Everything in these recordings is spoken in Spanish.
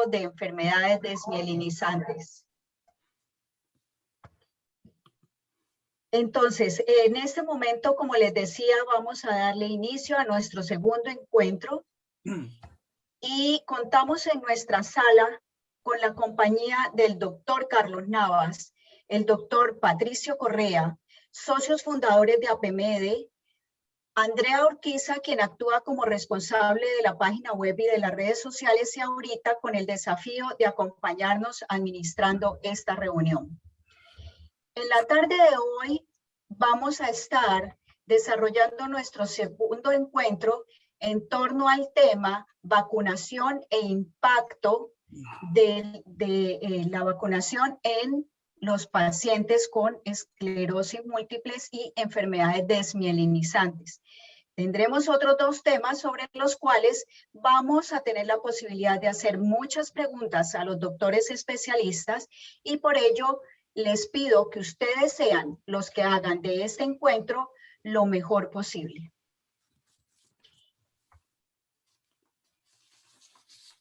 segmento de enfermedades desmielinizantes. Entonces, en este momento, como les decía, vamos a darle inicio a nuestro segundo encuentro y contamos en nuestra sala con la compañía del doctor Carlos Navas, el doctor Patricio Correa, socios fundadores de APMEDE, Andrea Urquiza, quien actúa como responsable de la página web y de las redes sociales, y ahorita con el desafío de acompañarnos administrando esta reunión. En la tarde de hoy vamos a estar desarrollando nuestro segundo encuentro en torno al tema vacunación e impacto de la vacunación en los pacientes con esclerosis múltiples y enfermedades desmielinizantes. Tendremos otros dos temas sobre los cuales vamos a tener la posibilidad de hacer muchas preguntas a los doctores especialistas, y por ello les pido que ustedes sean los que hagan de este encuentro lo mejor posible.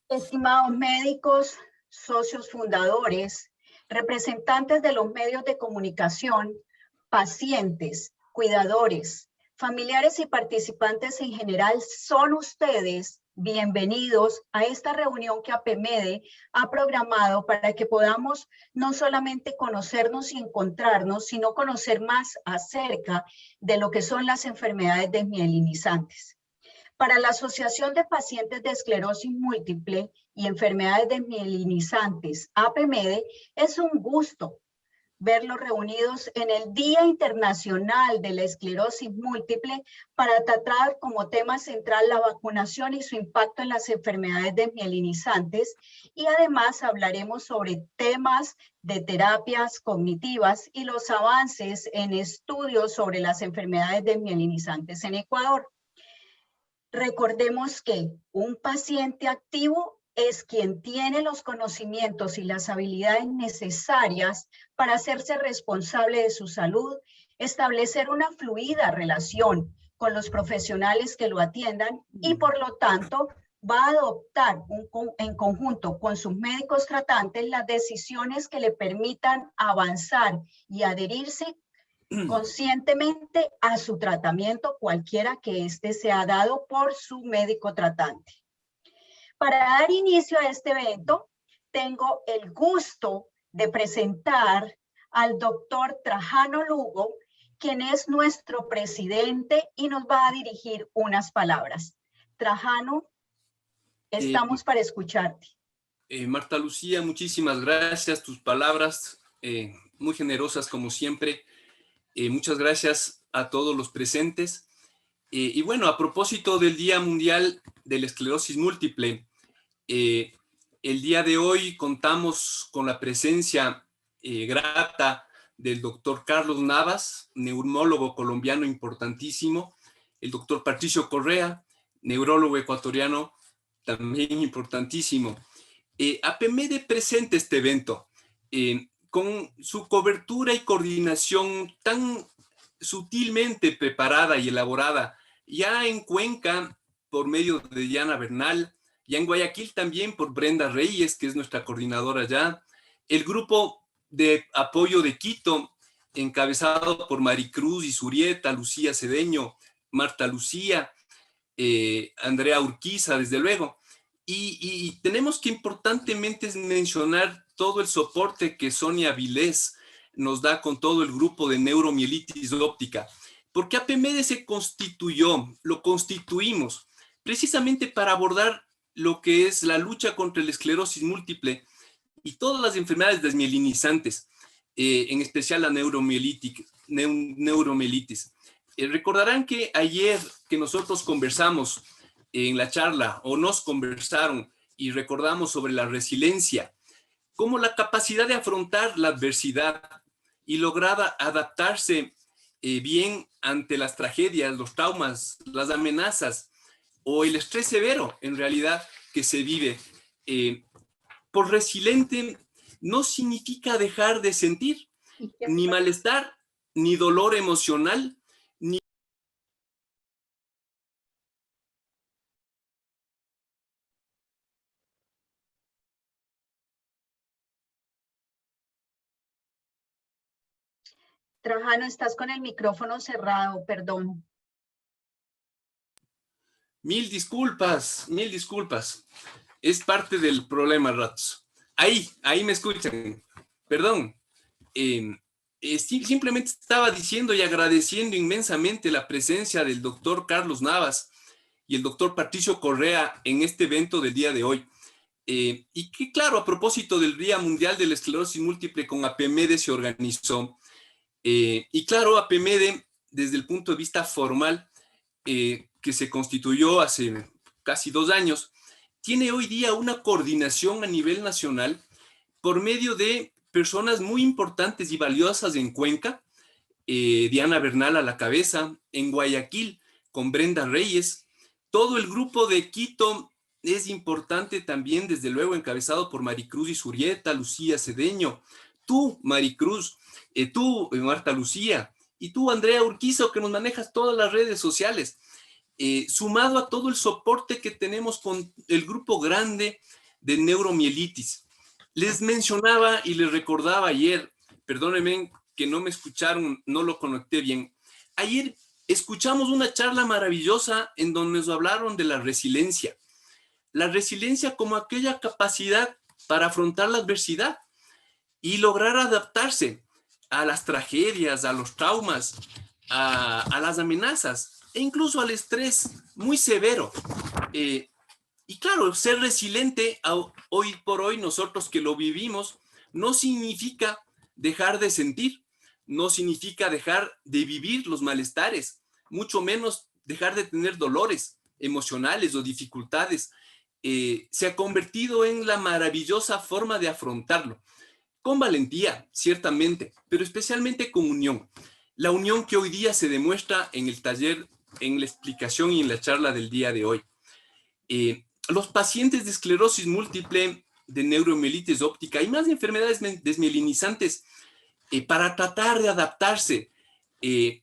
Estimados médicos, socios fundadores, representantes de los medios de comunicación, pacientes, cuidadores, familiares y participantes en general, son ustedes bienvenidos a esta reunión que APMEDE ha programado para que podamos no solamente conocernos y encontrarnos, sino conocer más acerca de lo que son las enfermedades desmielinizantes. Para la Asociación de Pacientes de Esclerosis Múltiple y Enfermedades Desmielinizantes, APMEDE, es un gusto verlos reunidos en el Día Internacional de la Esclerosis Múltiple para tratar como tema central la vacunación y su impacto en las enfermedades desmielinizantes, y además hablaremos sobre temas de terapias cognitivas y los avances en estudios sobre las enfermedades desmielinizantes en Ecuador. Recordemos que un paciente activo es quien tiene los conocimientos y las habilidades necesarias para hacerse responsable de su salud, establecer una fluida relación con los profesionales que lo atiendan y, por lo tanto, va a adoptar en conjunto con sus médicos tratantes las decisiones que le permitan avanzar y adherirse conscientemente a su tratamiento, cualquiera que éste sea dado por su médico tratante. Para dar inicio a este evento, tengo el gusto de presentar al doctor Trajano Lugo, quien es nuestro presidente y nos va a dirigir unas palabras. Trajano, estamos para escucharte. Marta Lucía, muchísimas gracias. Tus palabras muy generosas como siempre. Muchas gracias a todos los presentes. Y bueno, a propósito del Día Mundial de la Esclerosis Múltiple, el día de hoy contamos con la presencia grata del doctor Carlos Navas, neurólogo colombiano importantísimo, el doctor Patricio Correa, neurólogo ecuatoriano también importantísimo. APMEDE presenta este evento con su cobertura y coordinación tan sutilmente preparada y elaborada, ya en Cuenca por medio de Diana Bernal, ya en Guayaquil también por Brenda Reyes, que es nuestra coordinadora ya, el grupo de apoyo de Quito, encabezado por Maricruz Isurieta, Lucía Cedeño, Marta Lucía, Andrea Urquiza, desde luego. Y tenemos que importantemente mencionar todo el soporte que Sonia Vilés nos da con todo el grupo de neuromielitis óptica, porque APMEDE se constituyó, lo constituimos, precisamente para abordar lo que es la lucha contra la esclerosis múltiple y todas las enfermedades desmielinizantes, en especial la neuromielitis. Recordarán que ayer que nosotros conversamos en la charla, o nos conversaron y recordamos sobre la resiliencia, como la capacidad de afrontar la adversidad y lograr adaptarse bien ante las tragedias, los traumas, las amenazas o el estrés severo, en realidad, que se vive. Por resiliente no significa dejar de sentir ni malestar, ni dolor emocional, Trajano, estás con el micrófono cerrado, perdón. Mil disculpas, mil disculpas. Es parte del problema, ratos. Ahí me escuchan. Perdón. Simplemente estaba diciendo y agradeciendo inmensamente la presencia del doctor Carlos Navas y el doctor Patricio Correa en este evento del día de hoy. Y que claro, a propósito del Día Mundial de la Esclerosis Múltiple con APMEDE se organizó. Y claro, APMEDE, desde el punto de vista formal, que se constituyó hace casi 2 años, tiene hoy día una coordinación a nivel nacional por medio de personas muy importantes y valiosas en Cuenca, Diana Bernal a la cabeza, en Guayaquil con Brenda Reyes, todo el grupo de Quito es importante también, desde luego encabezado por Maricruz Isurieta, Lucía Cedeño, tú Maricruz, tú Marta Lucía, y tú Andrea Urquizo, que nos manejas todas las redes sociales, sumado a todo el soporte que tenemos con el grupo grande de neuromielitis. Les mencionaba y les recordaba ayer, perdónenme que no me escucharon, no lo conecté bien. Ayer escuchamos una charla maravillosa en donde nos hablaron de la resiliencia. La resiliencia como aquella capacidad para afrontar la adversidad y lograr adaptarse a las tragedias, a los traumas, a las amenazas e incluso al estrés muy severo. Y claro, ser resiliente hoy por hoy, nosotros que lo vivimos, no significa dejar de sentir, no significa dejar de vivir los malestares, mucho menos dejar de tener dolores emocionales o dificultades. Se ha convertido en la maravillosa forma de afrontarlo, con valentía, ciertamente, pero especialmente con unión. La unión que hoy día se demuestra en el taller, en la explicación y en la charla del día de hoy. Los pacientes de esclerosis múltiple, de neuromielitis óptica y más de enfermedades desmielinizantes, para tratar de adaptarse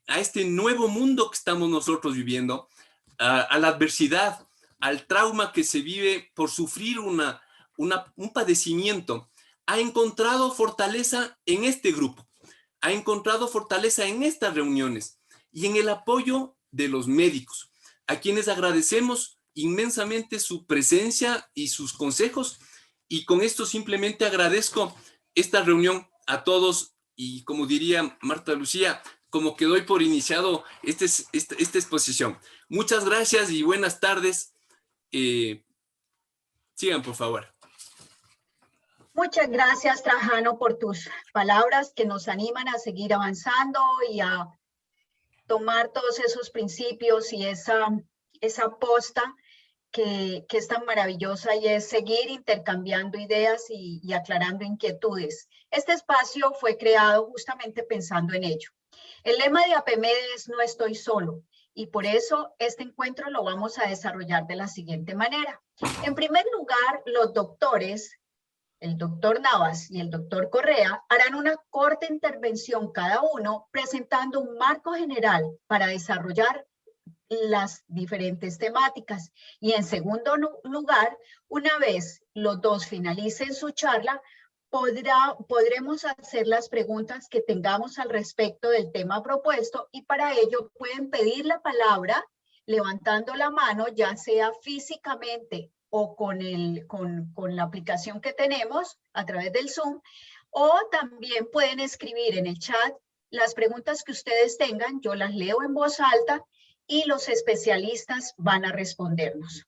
a este nuevo mundo que estamos nosotros viviendo, a la adversidad, al trauma que se vive por sufrir un padecimiento, ha encontrado fortaleza en este grupo, ha encontrado fortaleza en estas reuniones y en el apoyo de los médicos, a quienes agradecemos inmensamente su presencia y sus consejos, y con esto simplemente agradezco esta reunión a todos, y como diría Marta Lucía, como que doy por iniciado esta exposición. Muchas gracias y buenas tardes. Sigan, por favor. Muchas gracias, Trajano, por tus palabras que nos animan a seguir avanzando y a tomar todos esos principios y esa posta que es tan maravillosa, y es seguir intercambiando ideas y aclarando inquietudes. Este espacio fue creado justamente pensando en ello. El lema de APMEDE es "No estoy solo", y por eso este encuentro lo vamos a desarrollar de la siguiente manera. En primer lugar, los doctores, el doctor Navas y el doctor Correa, harán una corta intervención cada uno presentando un marco general para desarrollar las diferentes temáticas. Y en segundo lugar, una vez los dos finalicen su charla, podremos hacer las preguntas que tengamos al respecto del tema propuesto, y para ello pueden pedir la palabra levantando la mano, ya sea físicamente o con la aplicación que tenemos a través del Zoom, o también pueden escribir en el chat las preguntas que ustedes tengan. Yo las leo en voz alta y los especialistas van a respondernos.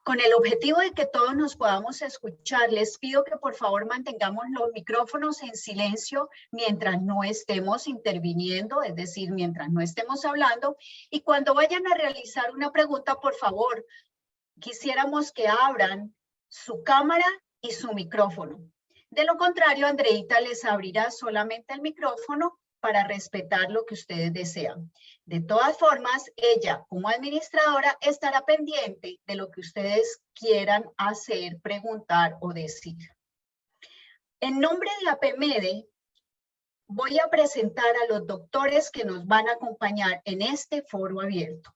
Con el objetivo de que todos nos podamos escuchar, les pido que por favor mantengamos los micrófonos en silencio mientras no estemos interviniendo, es decir, mientras no estemos hablando, y cuando vayan a realizar una pregunta, por favor, quisiéramos que abran su cámara y su micrófono. De lo contrario, Andreita les abrirá solamente el micrófono para respetar lo que ustedes desean. De todas formas, ella como administradora estará pendiente de lo que ustedes quieran hacer, preguntar o decir. En nombre de APMEDE, voy a presentar a los doctores que nos van a acompañar en este foro abierto.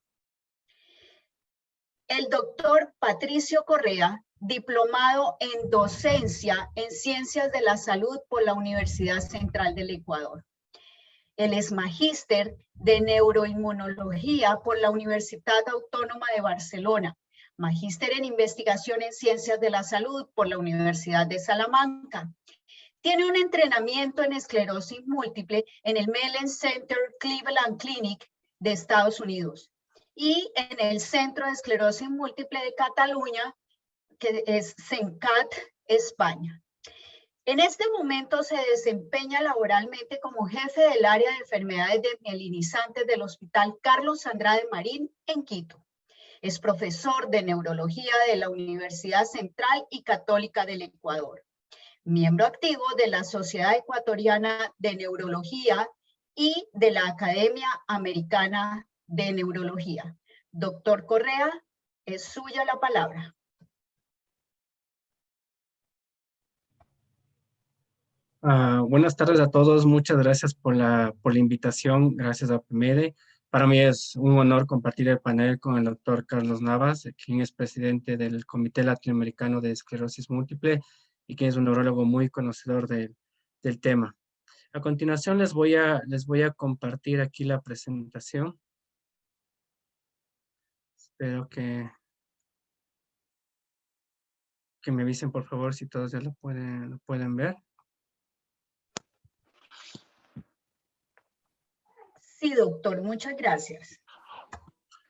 El doctor Patricio Correa, diplomado en docencia en Ciencias de la Salud por la Universidad Central del Ecuador. Él es magíster de neuroinmunología por la Universidad Autónoma de Barcelona, magíster en investigación en ciencias de la salud por la Universidad de Salamanca. Tiene un entrenamiento en esclerosis múltiple en el Mellen Center Cleveland Clinic de Estados Unidos y en el Centro de Esclerosis Múltiple de Cataluña, que es CENCAT, España. En este momento se desempeña laboralmente como jefe del área de enfermedades desmielinizantes del Hospital Carlos Andrade Marín en Quito. Es profesor de neurología de la Universidad Central y Católica del Ecuador. Miembro activo de la Sociedad Ecuatoriana de Neurología y de la Academia Americana de Neurología. Doctor Correa, es suya la palabra. Buenas tardes a todos, muchas gracias por la invitación, gracias a PMEDE. Para mí es un honor compartir el panel con el doctor Carlos Navas, quien es presidente del Comité Latinoamericano de Esclerosis Múltiple y quien es un neurólogo muy conocedor del tema. A continuación les voy a compartir aquí la presentación. Espero que me avisen por favor si todos ya lo pueden ver. Sí, doctor, muchas gracias.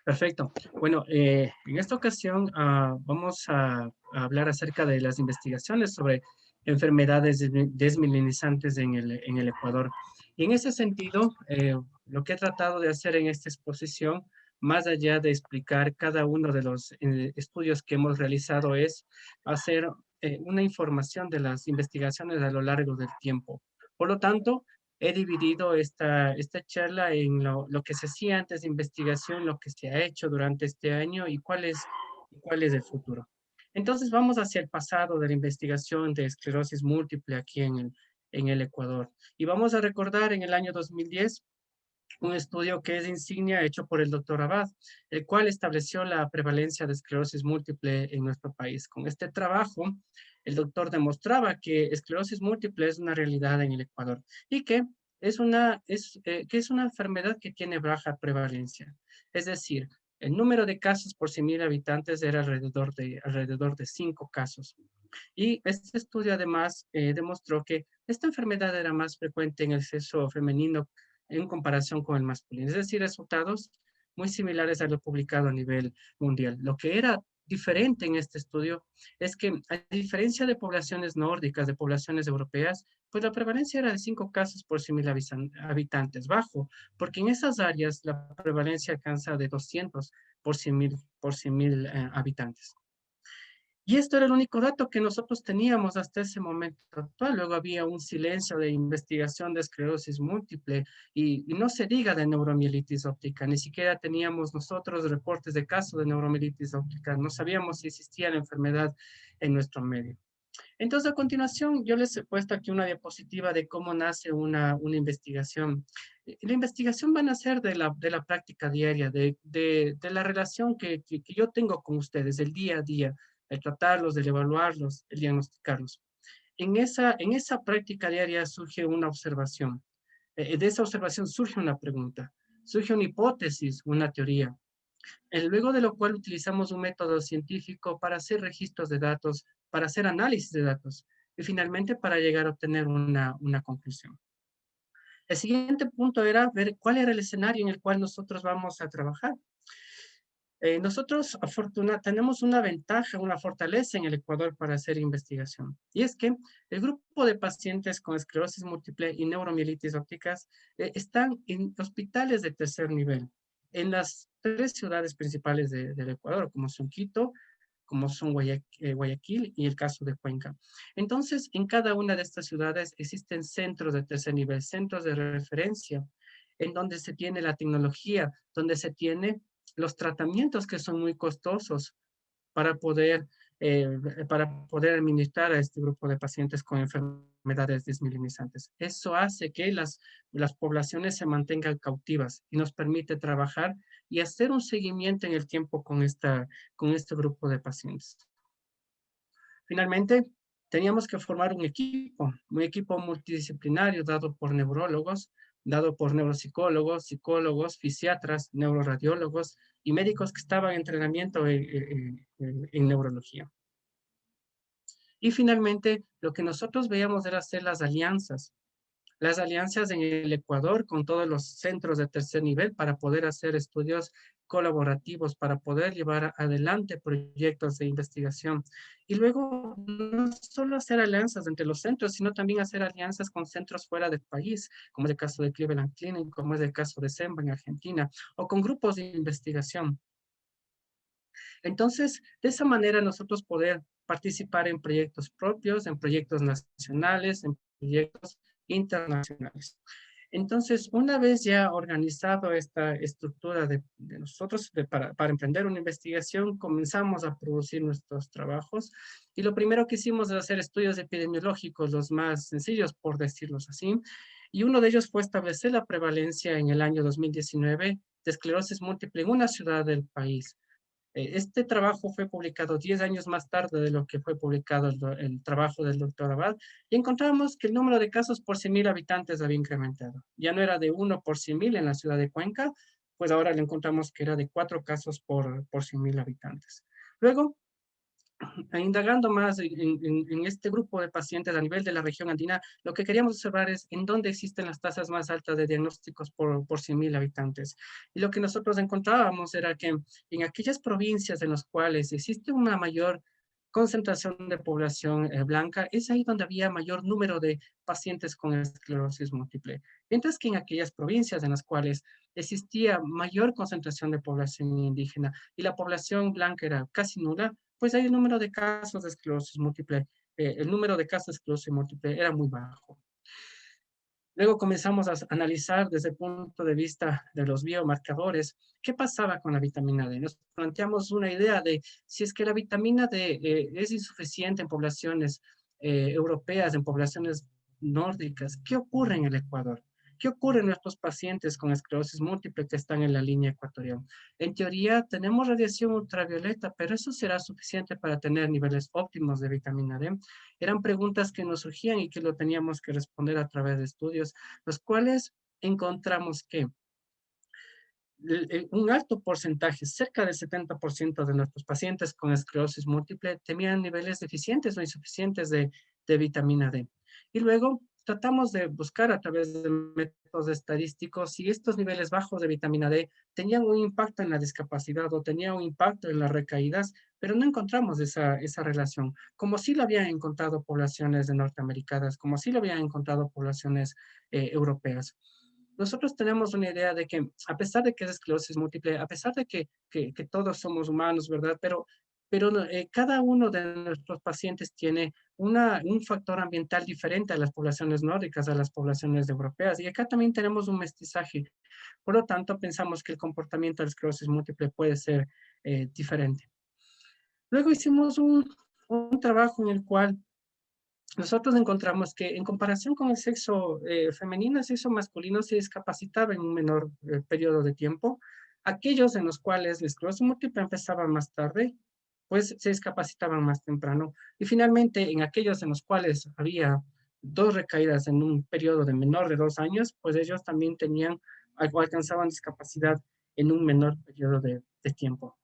Perfecto. Bueno, en esta ocasión vamos a hablar acerca de las investigaciones sobre enfermedades desmielinizantes en el Ecuador. Y en ese sentido, lo que he tratado de hacer en esta exposición, más allá de explicar cada uno de los estudios que hemos realizado, es hacer una información de las investigaciones a lo largo del tiempo. Por lo tanto, he dividido esta charla en lo que se hacía antes de investigación, lo que se ha hecho durante este año y cuál es el futuro. Entonces vamos hacia el pasado de la investigación de esclerosis múltiple aquí en el Ecuador. Y vamos a recordar en el año 2010 un estudio que es insignia hecho por el doctor Abad, el cual estableció la prevalencia de esclerosis múltiple en nuestro país. Con este trabajo, el doctor demostraba que esclerosis múltiple es una realidad en el Ecuador y que es una enfermedad que tiene baja prevalencia. Es decir, el número de casos por 100.000 habitantes era alrededor de 5 casos. Y este estudio además demostró que esta enfermedad era más frecuente en el sexo femenino en comparación con el masculino. Es decir, resultados muy similares a lo publicado a nivel mundial. Lo que era diferente en este estudio es que, a diferencia de poblaciones nórdicas, de poblaciones europeas, pues la prevalencia era de 5 casos por 100.000 habitantes, bajo, porque en esas áreas la prevalencia alcanza de 200 por 100.000 habitantes. Y esto era el único dato que nosotros teníamos hasta ese momento actual. Luego había un silencio de investigación de esclerosis múltiple y no se diga de neuromielitis óptica. Ni siquiera teníamos nosotros reportes de casos de neuromielitis óptica. No sabíamos si existía la enfermedad en nuestro medio. Entonces, a continuación, yo les he puesto aquí una diapositiva de cómo nace una investigación. La investigación va a nacer de la práctica diaria, de la relación que yo tengo con ustedes, el día a día, el tratarlos, el evaluarlos, el diagnosticarlos. En esa práctica diaria surge una observación. De esa observación surge una pregunta, surge una hipótesis, una teoría. Luego de lo cual utilizamos un método científico para hacer registros de datos, para hacer análisis de datos y finalmente para llegar a obtener una conclusión. El siguiente punto era ver cuál era el escenario en el cual nosotros vamos a trabajar. Nosotros tenemos una ventaja, una fortaleza en el Ecuador para hacer investigación. Y es que el grupo de pacientes con esclerosis múltiple y neuromielitis ópticas están en hospitales de tercer nivel, en las 3 ciudades principales del Ecuador, como son Quito, como son Guayaquil y el caso de Cuenca. Entonces, en cada una de estas ciudades existen centros de tercer nivel, centros de referencia, en donde se tiene la tecnología, donde se tiene los tratamientos que son muy costosos para poder administrar a este grupo de pacientes con enfermedades desmielinizantes. Eso hace que las poblaciones se mantengan cautivas y nos permite trabajar y hacer un seguimiento en el tiempo con este grupo de pacientes. Finalmente, teníamos que formar un equipo multidisciplinario dado por neurólogos dado por neuropsicólogos, psicólogos, fisiatras, neuroradiólogos y médicos que estaban en entrenamiento en neurología. Y finalmente, lo que nosotros veíamos era hacer las alianzas en el Ecuador con todos los centros de tercer nivel para poder hacer estudios colaborativos, para poder llevar adelante proyectos de investigación. Y luego, no solo hacer alianzas entre los centros, sino también hacer alianzas con centros fuera del país, como es el caso de Cleveland Clinic, como es el caso de SEMBA en Argentina, o con grupos de investigación. Entonces, de esa manera nosotros poder participar en proyectos propios, en proyectos nacionales, en proyectos internacionales. Entonces, una vez ya organizado esta estructura de nosotros para emprender una investigación, comenzamos a producir nuestros trabajos y lo primero que hicimos es hacer estudios epidemiológicos, los más sencillos, por decirlos así, y uno de ellos fue establecer la prevalencia en el año 2019 de esclerosis múltiple en una ciudad del país. Este trabajo fue publicado 10 años más tarde de lo que fue publicado el trabajo del doctor Abad, y encontramos que el número de casos por 100.000 habitantes había incrementado. Ya no era de 1 por 100.000 en la ciudad de Cuenca, pues ahora le encontramos que era de 4 casos por 100.000 habitantes. Luego, indagando más en este grupo de pacientes a nivel de la región andina, lo que queríamos observar es en dónde existen las tasas más altas de diagnósticos por 100.000 habitantes. Y lo que nosotros encontrábamos era que en aquellas provincias en las cuales existe una mayor concentración de población blanca, es ahí donde había mayor número de pacientes con esclerosis múltiple. Mientras que en aquellas provincias en las cuales existía mayor concentración de población indígena y la población blanca era casi nula, pues ahí el número de casos de esclerosis múltiple, el número de casos de esclerosis múltiple era muy bajo. Luego comenzamos a analizar desde el punto de vista de los biomarcadores qué pasaba con la vitamina D. Nos planteamos una idea de si es que la vitamina D es insuficiente en poblaciones europeas, en poblaciones nórdicas, ¿qué ocurre en el Ecuador? ¿Qué ocurre en nuestros pacientes con esclerosis múltiple que están en la línea ecuatorial? En teoría tenemos radiación ultravioleta, pero ¿eso será suficiente para tener niveles óptimos de vitamina D? Eran preguntas que nos surgían y que lo teníamos que responder a través de estudios, los cuales encontramos que un alto porcentaje, cerca del 70% de nuestros pacientes con esclerosis múltiple tenían niveles deficientes o insuficientes de vitamina D. Y luego tratamos de buscar a través de métodos estadísticos si estos niveles bajos de vitamina D tenían un impacto en la discapacidad o tenían un impacto en las recaídas, pero no encontramos esa relación, como sí lo habían encontrado poblaciones de norteamericanas, como sí lo habían encontrado poblaciones europeas. Nosotros tenemos una idea de que, a pesar de que es esclerosis múltiple, a pesar de que todos somos humanos, ¿verdad? Pero cada uno de nuestros pacientes tiene un factor ambiental diferente a las poblaciones nórdicas, a las poblaciones europeas. Y acá también tenemos un mestizaje. Por lo tanto, pensamos que el comportamiento de la esclerosis múltiple puede ser diferente. Luego hicimos un trabajo en el cual nosotros encontramos que en comparación con el sexo femenino, el sexo masculino se discapacitaba en un menor periodo de tiempo. Aquellos en los cuales la esclerosis múltiple empezaba más tarde, pues se discapacitaban más temprano. Y finalmente, en aquellos en los cuales había 2 recaídas en un periodo de menor de 2 años, pues ellos también tenían o alcanzaban discapacidad en un menor periodo de tiempo.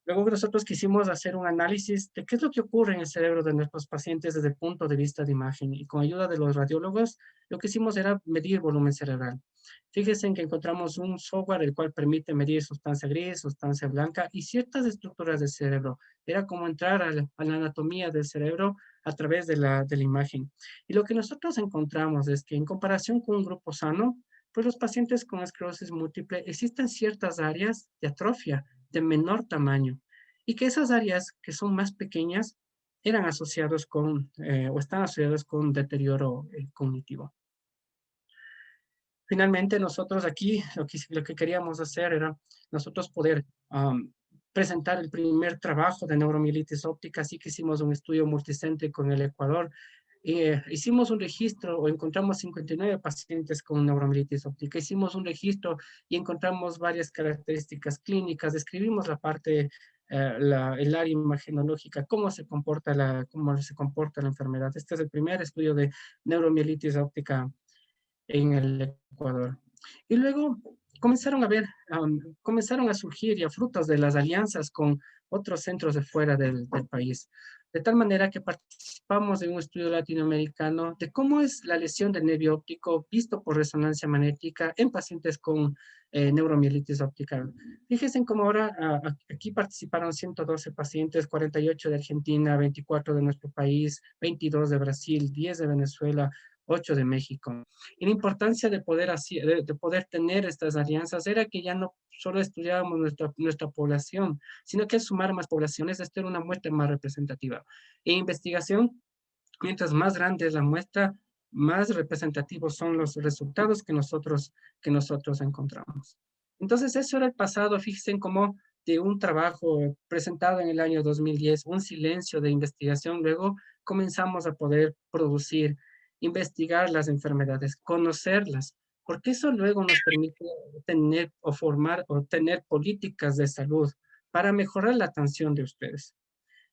Luego nosotros quisimos hacer un análisis de qué es lo que ocurre en el cerebro de nuestros pacientes desde el punto de vista de imagen, y con ayuda de los radiólogos lo que hicimos era medir volumen cerebral. Fíjense en que encontramos un software el cual permite medir sustancia gris, sustancia blanca y ciertas estructuras del cerebro. Era como entrar a la anatomía del cerebro a través de la imagen. Y lo que nosotros encontramos es que en comparación con un grupo sano, pues los pacientes con esclerosis múltiple existen ciertas áreas de atrofia de menor tamaño y que esas áreas que son más pequeñas eran asociados con o están asociados con deterioro cognitivo. Finalmente, nosotros aquí lo que queríamos hacer era nosotros poder presentar el primer trabajo de neuromielitis óptica, así que hicimos un estudio multicéntrico en el Ecuador. Hicimos un registro o encontramos 59 pacientes con neuromielitis óptica. Hicimos un registro y encontramos varias características clínicas. Describimos la parte, el área imagenológica, cómo se comporta la enfermedad. Este es el primer estudio de neuromielitis óptica en el Ecuador. Y luego comenzaron a ver, comenzaron a surgir ya frutos de las alianzas con otros centros de fuera del país. De tal manera que participamos en un estudio latinoamericano de cómo es la lesión del nervio óptico visto por resonancia magnética en pacientes con neuromielitis óptica. Fíjense cómo ahora aquí participaron 112 pacientes, 48 de Argentina, 24 de nuestro país, 22 de Brasil, 10 de Venezuela, 8 de México. Y la importancia de poder, de poder tener estas alianzas era que ya no solo estudiábamos nuestra población, sino que al sumar más poblaciones, esto era una muestra más representativa. En investigación, mientras más grande es la muestra, más representativos son los resultados que nosotros encontramos. Entonces, eso era el pasado. Fíjense en cómo de un trabajo presentado en el año 2010, un silencio de investigación, luego comenzamos a poder producir, investigar las enfermedades, conocerlas, porque eso luego nos permite tener o formar o tener políticas de salud para mejorar la atención de ustedes.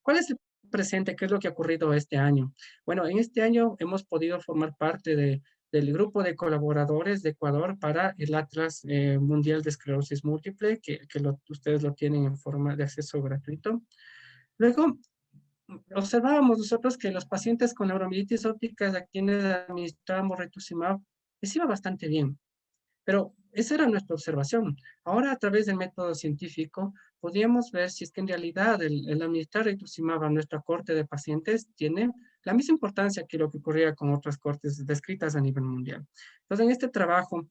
¿Cuál es el presente? ¿Qué es lo que ha ocurrido este año? Bueno, en este año hemos podido formar parte del grupo de colaboradores de Ecuador para el Atlas Mundial de Esclerosis Múltiple, que ustedes lo tienen en forma de acceso gratuito. Luego, observábamos nosotros que los pacientes con neuromielitis óptica a quienes administrábamos rituximab les iba bastante bien. Pero esa era nuestra observación. Ahora, a través del método científico, podíamos ver si es que en realidad el administrar rituximab a nuestra corte de pacientes tiene la misma importancia que lo que ocurría con otras cortes descritas a nivel mundial. Entonces, en este trabajo,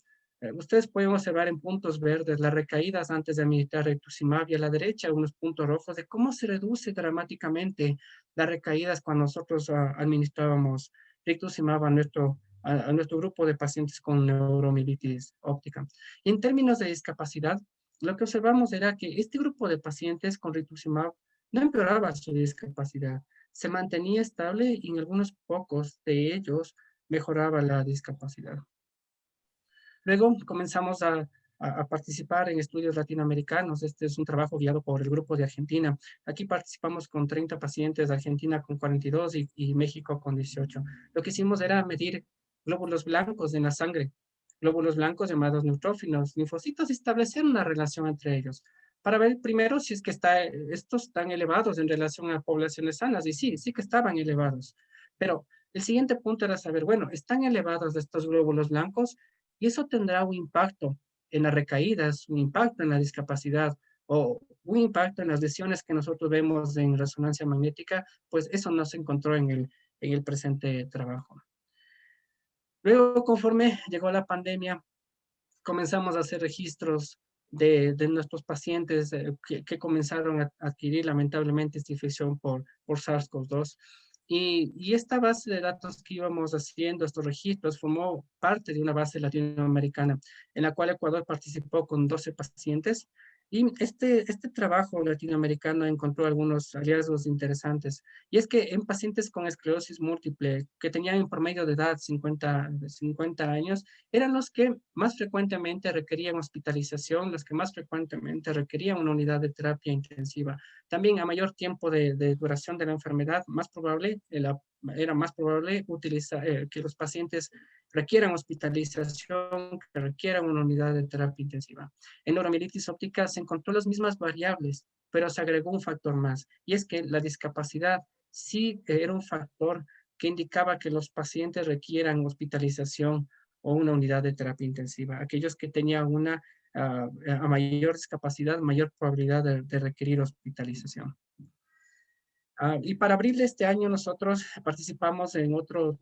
ustedes pueden observar en puntos verdes las recaídas antes de administrar rituximab y a la derecha unos puntos rojos de cómo se reduce dramáticamente las recaídas cuando nosotros administrábamos rituximab a nuestro grupo de pacientes con neuromielitis óptica. Y en términos de discapacidad, lo que observamos era que este grupo de pacientes con rituximab no empeoraba su discapacidad, se mantenía estable y en algunos pocos de ellos mejoraba la discapacidad. Luego comenzamos a participar en estudios latinoamericanos. Este es un trabajo guiado por el grupo de Argentina. Aquí participamos con 30 pacientes, Argentina con 42 y México con 18. Lo que hicimos era medir glóbulos blancos en la sangre, glóbulos blancos llamados neutrófilos, linfocitos, y establecer una relación entre ellos para ver primero si es que estos están elevados en relación a poblaciones sanas. Y sí que estaban elevados. Pero el siguiente punto era saber, bueno, ¿están elevados estos glóbulos blancos? Y eso tendrá un impacto en las recaídas, un impacto en la discapacidad o un impacto en las lesiones que nosotros vemos en resonancia magnética, pues eso no se encontró en el presente trabajo. Luego, conforme llegó la pandemia, comenzamos a hacer registros de nuestros pacientes que comenzaron a adquirir lamentablemente esta infección por SARS-CoV-2. Y esta base de datos que íbamos haciendo, estos registros, formó parte de una base latinoamericana en la cual Ecuador participó con 12 pacientes. Y este trabajo latinoamericano encontró algunos hallazgos interesantes. Y es que en pacientes con esclerosis múltiple que tenían en promedio de edad 50 años, eran los que más frecuentemente requerían hospitalización, los que más frecuentemente requerían una unidad de terapia intensiva. También a mayor tiempo de duración de la enfermedad, era más probable que los pacientes requieran hospitalización, que requieran una unidad de terapia intensiva. En neuromielitis óptica se encontró las mismas variables, pero se agregó un factor más, y es que la discapacidad sí era un factor que indicaba que los pacientes requieran hospitalización o una unidad de terapia intensiva. Aquellos que tenían a mayor discapacidad, mayor probabilidad de requerir hospitalización. Y para abril de este año nosotros participamos en otro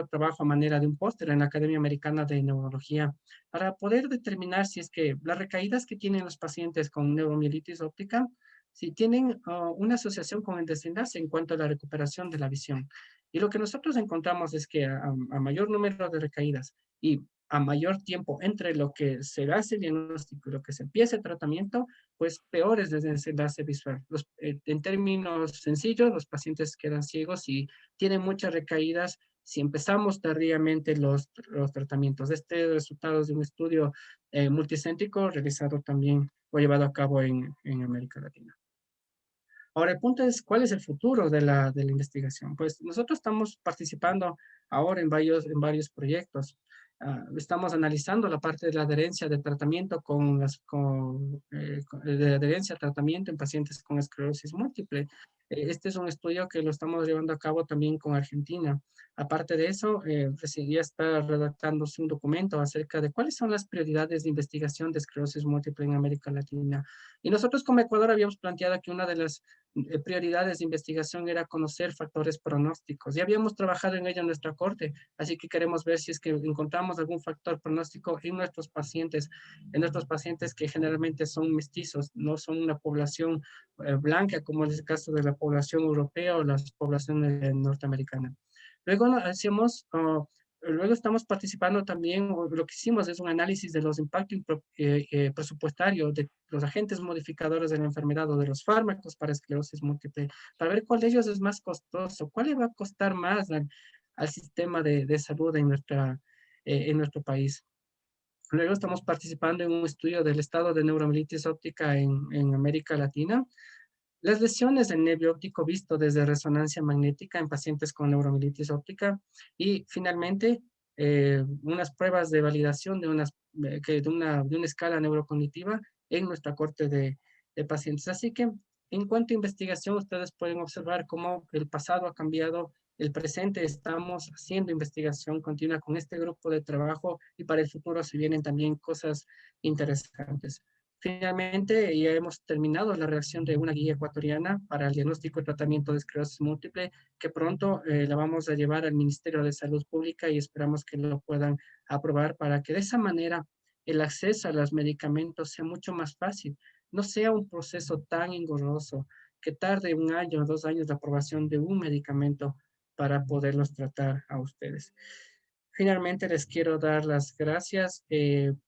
trabajo a manera de un póster en la Academia Americana de Neurología para poder determinar si es que las recaídas que tienen los pacientes con neuromielitis óptica, si tienen una asociación con el desenlace en cuanto a la recuperación de la visión. Y lo que nosotros encontramos es que a mayor número de recaídas y a mayor tiempo entre lo que se hace el diagnóstico y lo que se empieza el tratamiento, pues peor es el desenlace visual. En términos sencillos, los pacientes quedan ciegos y tienen muchas recaídas si empezamos tardíamente los tratamientos. Este resultado es de un estudio multicéntrico realizado también o llevado a cabo en América Latina. Ahora, el punto es, ¿cuál es el futuro de la investigación? Pues nosotros estamos participando ahora en varios proyectos. estamos analizando la parte de la adherencia de tratamiento de adherencia a tratamiento en pacientes con esclerosis múltiple. Este es un estudio que lo estamos llevando a cabo también con Argentina. Aparte de eso, ya está redactándose un documento acerca de cuáles son las prioridades de investigación de esclerosis múltiple en América Latina. Y nosotros como Ecuador habíamos planteado que una de las prioridades de investigación era conocer factores pronósticos. Ya habíamos trabajado en ello en nuestra corte, así que queremos ver si es que encontramos algún factor pronóstico en nuestros pacientes que generalmente son mestizos, no son una población blanca, como es el caso de la población europea o las poblaciones norteamericanas. Luego luego estamos participando también, o lo que hicimos es un análisis de los impactos presupuestarios de los agentes modificadores de la enfermedad o de los fármacos para esclerosis múltiple, para ver cuál de ellos es más costoso, cuál le va a costar más al sistema de salud en nuestro país. Luego estamos participando en un estudio del estado de neuromielitis óptica en América Latina. Las lesiones del nervio óptico visto desde resonancia magnética en pacientes con neuromielitis óptica y finalmente unas pruebas de validación de una escala neurocognitiva en nuestra corte de pacientes. Así que en cuanto a investigación, ustedes pueden observar cómo el pasado ha cambiado, el presente estamos haciendo investigación continua con este grupo de trabajo y para el futuro se vienen también cosas interesantes. Finalmente, ya hemos terminado la redacción de una guía ecuatoriana para el diagnóstico y tratamiento de esclerosis múltiple, que pronto la vamos a llevar al Ministerio de Salud Pública y esperamos que lo puedan aprobar para que de esa manera el acceso a los medicamentos sea mucho más fácil, no sea un proceso tan engorroso, que tarde 1 año o 2 años la aprobación de un medicamento para poderlos tratar a ustedes. Finalmente, les quiero dar las gracias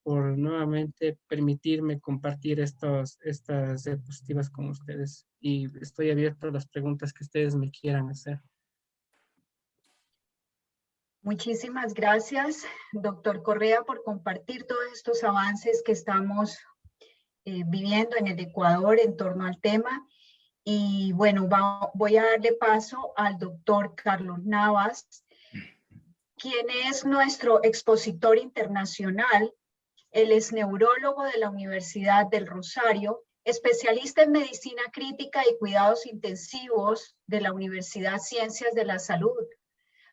por nuevamente permitirme compartir estas diapositivas con ustedes y estoy abierto a las preguntas que ustedes me quieran hacer. Muchísimas gracias, doctor Correa, por compartir todos estos avances que estamos viviendo en el Ecuador en torno al tema. Y bueno, voy a darle paso al doctor Carlos Navas, quien es nuestro expositor internacional. Él es neurólogo de la Universidad del Rosario, especialista en medicina crítica y cuidados intensivos de la Universidad Ciencias de la Salud,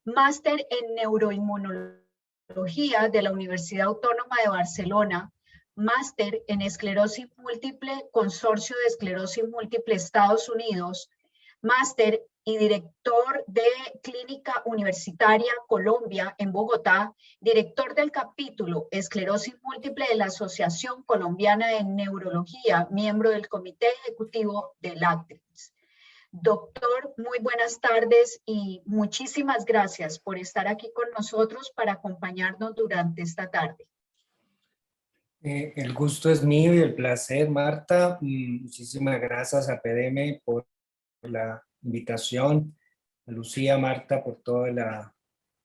máster en neuroinmunología de la Universidad Autónoma de Barcelona, máster en esclerosis múltiple, Consorcio de Esclerosis Múltiple Estados Unidos, máster y director de Clínica Universitaria Colombia en Bogotá, director del capítulo Esclerosis Múltiple de la Asociación Colombiana de Neurología, miembro del Comité Ejecutivo del ACTRIMS. Doctor, muy buenas tardes y muchísimas gracias por estar aquí con nosotros para acompañarnos durante esta tarde. El gusto es mío y el placer, Marta. Muchísimas gracias a PDM por la invitación, a Lucía, Marta, por toda la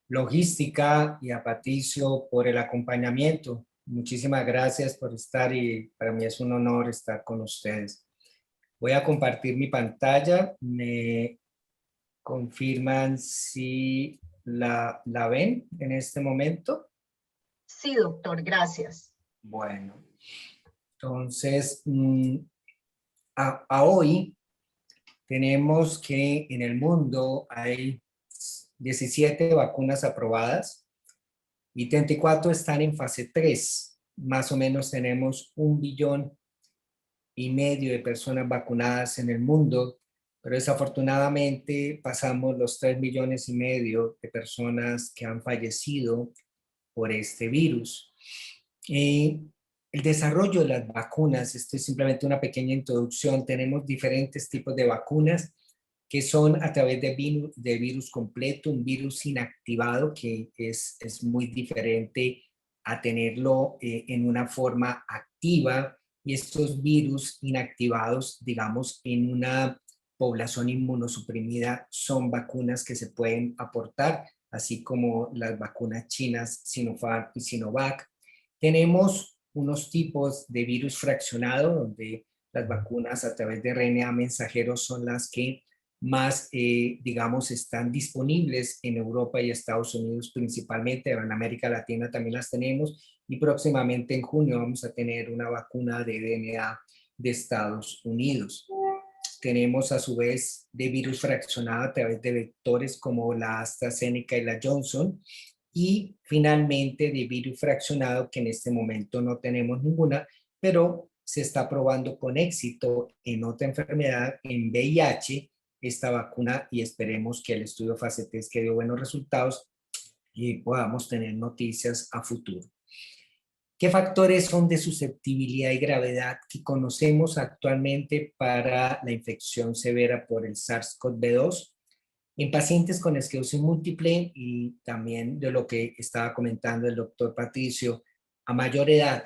logística y a Patricio por el acompañamiento. Muchísimas gracias por estar y para mí es un honor estar con ustedes. Voy a compartir mi pantalla. ¿Me confirman si la ven en este momento? Sí, doctor, gracias. Bueno, entonces, a hoy tenemos que en el mundo hay 17 vacunas aprobadas y 34 están en fase 3. Más o menos tenemos 1,5 billones de personas vacunadas en el mundo, pero desafortunadamente pasamos los 3,5 millones de personas que han fallecido por este virus. El desarrollo de las vacunas, esto es simplemente una pequeña introducción. Tenemos diferentes tipos de vacunas que son a través de virus completo, un virus inactivado que es muy diferente a tenerlo en una forma activa, y estos virus inactivados, digamos, en una población inmunosuprimida son vacunas que se pueden aportar, así como las vacunas chinas Sinopharm y Sinovac. Tenemos unos tipos de virus fraccionado donde las vacunas a través de RNA mensajero son las que más, digamos, están disponibles en Europa y Estados Unidos principalmente. En América Latina también las tenemos, y próximamente en junio vamos a tener una vacuna de DNA de Estados Unidos. Tenemos a su vez de virus fraccionado a través de vectores como la AstraZeneca y la Johnson, y finalmente de virus fraccionado, que en este momento no tenemos ninguna, pero se está probando con éxito en otra enfermedad, en VIH, esta vacuna, y esperemos que el estudio fase 3 que dio buenos resultados y podamos tener noticias a futuro. ¿Qué factores son de susceptibilidad y gravedad que conocemos actualmente para la infección severa por el SARS-CoV-2? En pacientes con esclerosis múltiple, y también de lo que estaba comentando el doctor Patricio, a mayor edad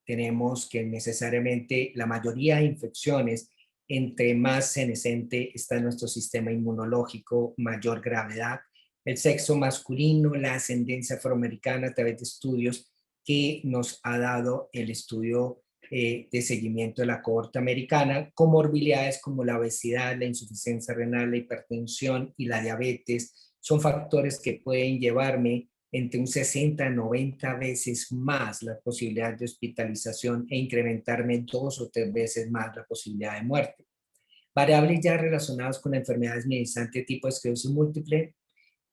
tenemos que necesariamente la mayoría de infecciones, entre más senescente está nuestro sistema inmunológico, mayor gravedad. El sexo masculino, la ascendencia afroamericana a través de estudios que nos ha dado el estudio de seguimiento de la cohorte americana, comorbilidades como la obesidad, la insuficiencia renal, la hipertensión y la diabetes son factores que pueden llevarme entre un 60 a 90 veces más la posibilidad de hospitalización e incrementarme 2 o 3 veces más la posibilidad de muerte. Variables ya relacionadas con enfermedades mielizantes tipo esclerosis múltiple,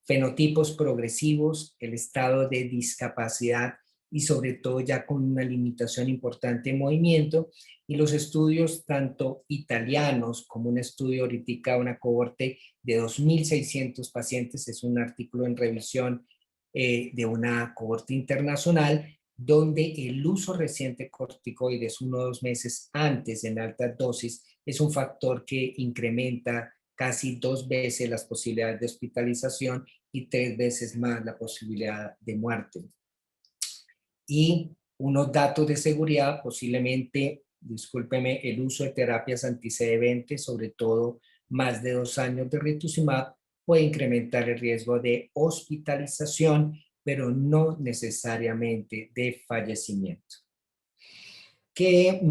fenotipos progresivos, el estado de discapacidad y sobre todo ya con una limitación importante en movimiento, y los estudios tanto italianos como un estudio ahorita, una cohorte de 2.600 pacientes, es un artículo en revisión de una cohorte internacional, donde el uso reciente de corticoides 1 o 2 meses antes en altas dosis es un factor que incrementa casi 2 veces las posibilidades de hospitalización y 3 veces más la posibilidad de muerte. Y unos datos de seguridad, posiblemente, discúlpeme, el uso de terapias anticedentes, sobre todo más de 2 años de rituximab, puede incrementar el riesgo de hospitalización, pero no necesariamente de fallecimiento. ¿Qué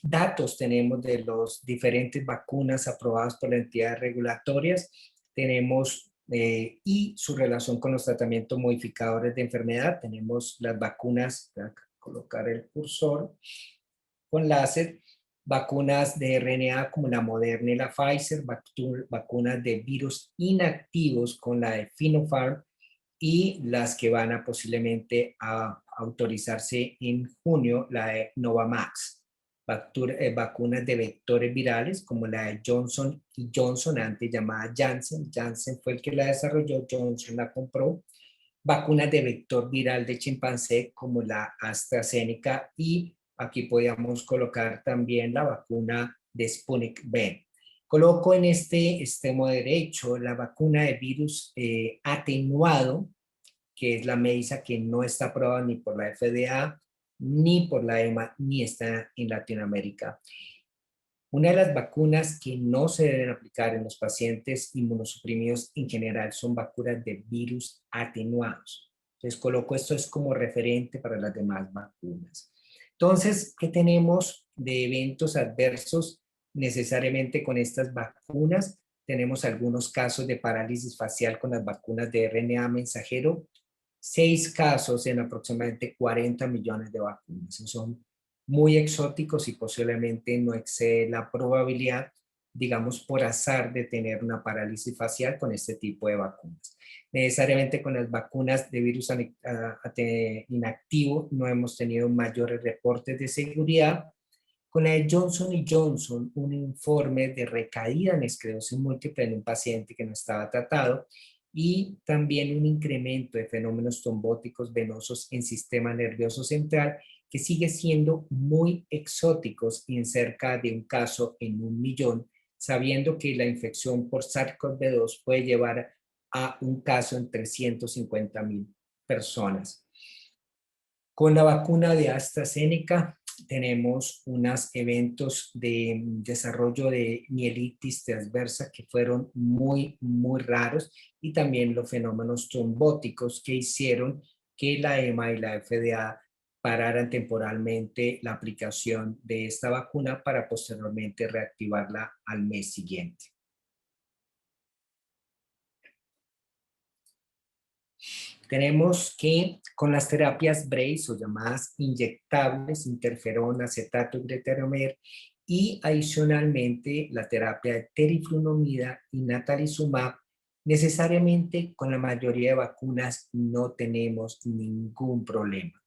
datos tenemos de las diferentes vacunas aprobadas por las entidades regulatorias? Tenemos y su relación con los tratamientos modificadores de enfermedad. Tenemos las vacunas, voy a colocar el cursor con láser, vacunas de RNA como la Moderna y la Pfizer, vacunas de virus inactivos con la de Sinopharm, y las que van a posiblemente a autorizarse en junio, la de Novavax. Vacunas de vectores virales como la de Johnson y Johnson, antes llamada Janssen. Janssen fue el que la desarrolló, Johnson la compró. Vacunas de vector viral de chimpancé como la AstraZeneca, y aquí podríamos colocar también la vacuna de Sputnik V. Coloco en este extremo derecho la vacuna de virus atenuado, que es la MEISA, que no está aprobada ni por la FDA, ni por la EMA, ni está en Latinoamérica. Una de las vacunas que no se deben aplicar en los pacientes inmunosuprimidos en general son vacunas de virus atenuados. Entonces coloco esto es como referente para las demás vacunas. Entonces, ¿qué tenemos de eventos adversos necesariamente con estas vacunas? Tenemos algunos casos de parálisis facial con las vacunas de RNA mensajero, 6 casos en aproximadamente 40 millones de vacunas. Son muy exóticos y posiblemente no excede la probabilidad, digamos, por azar de tener una parálisis facial con este tipo de vacunas. Necesariamente con las vacunas de virus inactivo no hemos tenido mayores reportes de seguridad. Con la de Johnson Johnson, un informe de recaída en esclerosis múltiple en un paciente que no estaba tratado, y también un incremento de fenómenos trombóticos venosos en sistema nervioso central que sigue siendo muy exóticos y en cerca de un caso en 1 millón, sabiendo que la infección por SARS-CoV-2 puede llevar a un caso en 350,000 personas. Con la vacuna de AstraZeneca tenemos unos eventos de desarrollo de mielitis transversa que fueron muy raros, y también los fenómenos trombóticos que hicieron que la EMA y la FDA pararan temporalmente la aplicación de esta vacuna para posteriormente reactivarla al mes siguiente. Tenemos que con las terapias BRACE o llamadas inyectables, interferón, acetato y gretalmer, y adicionalmente la terapia de teriflunomida y natalizumab, necesariamente con la mayoría de vacunas no tenemos ningún problema.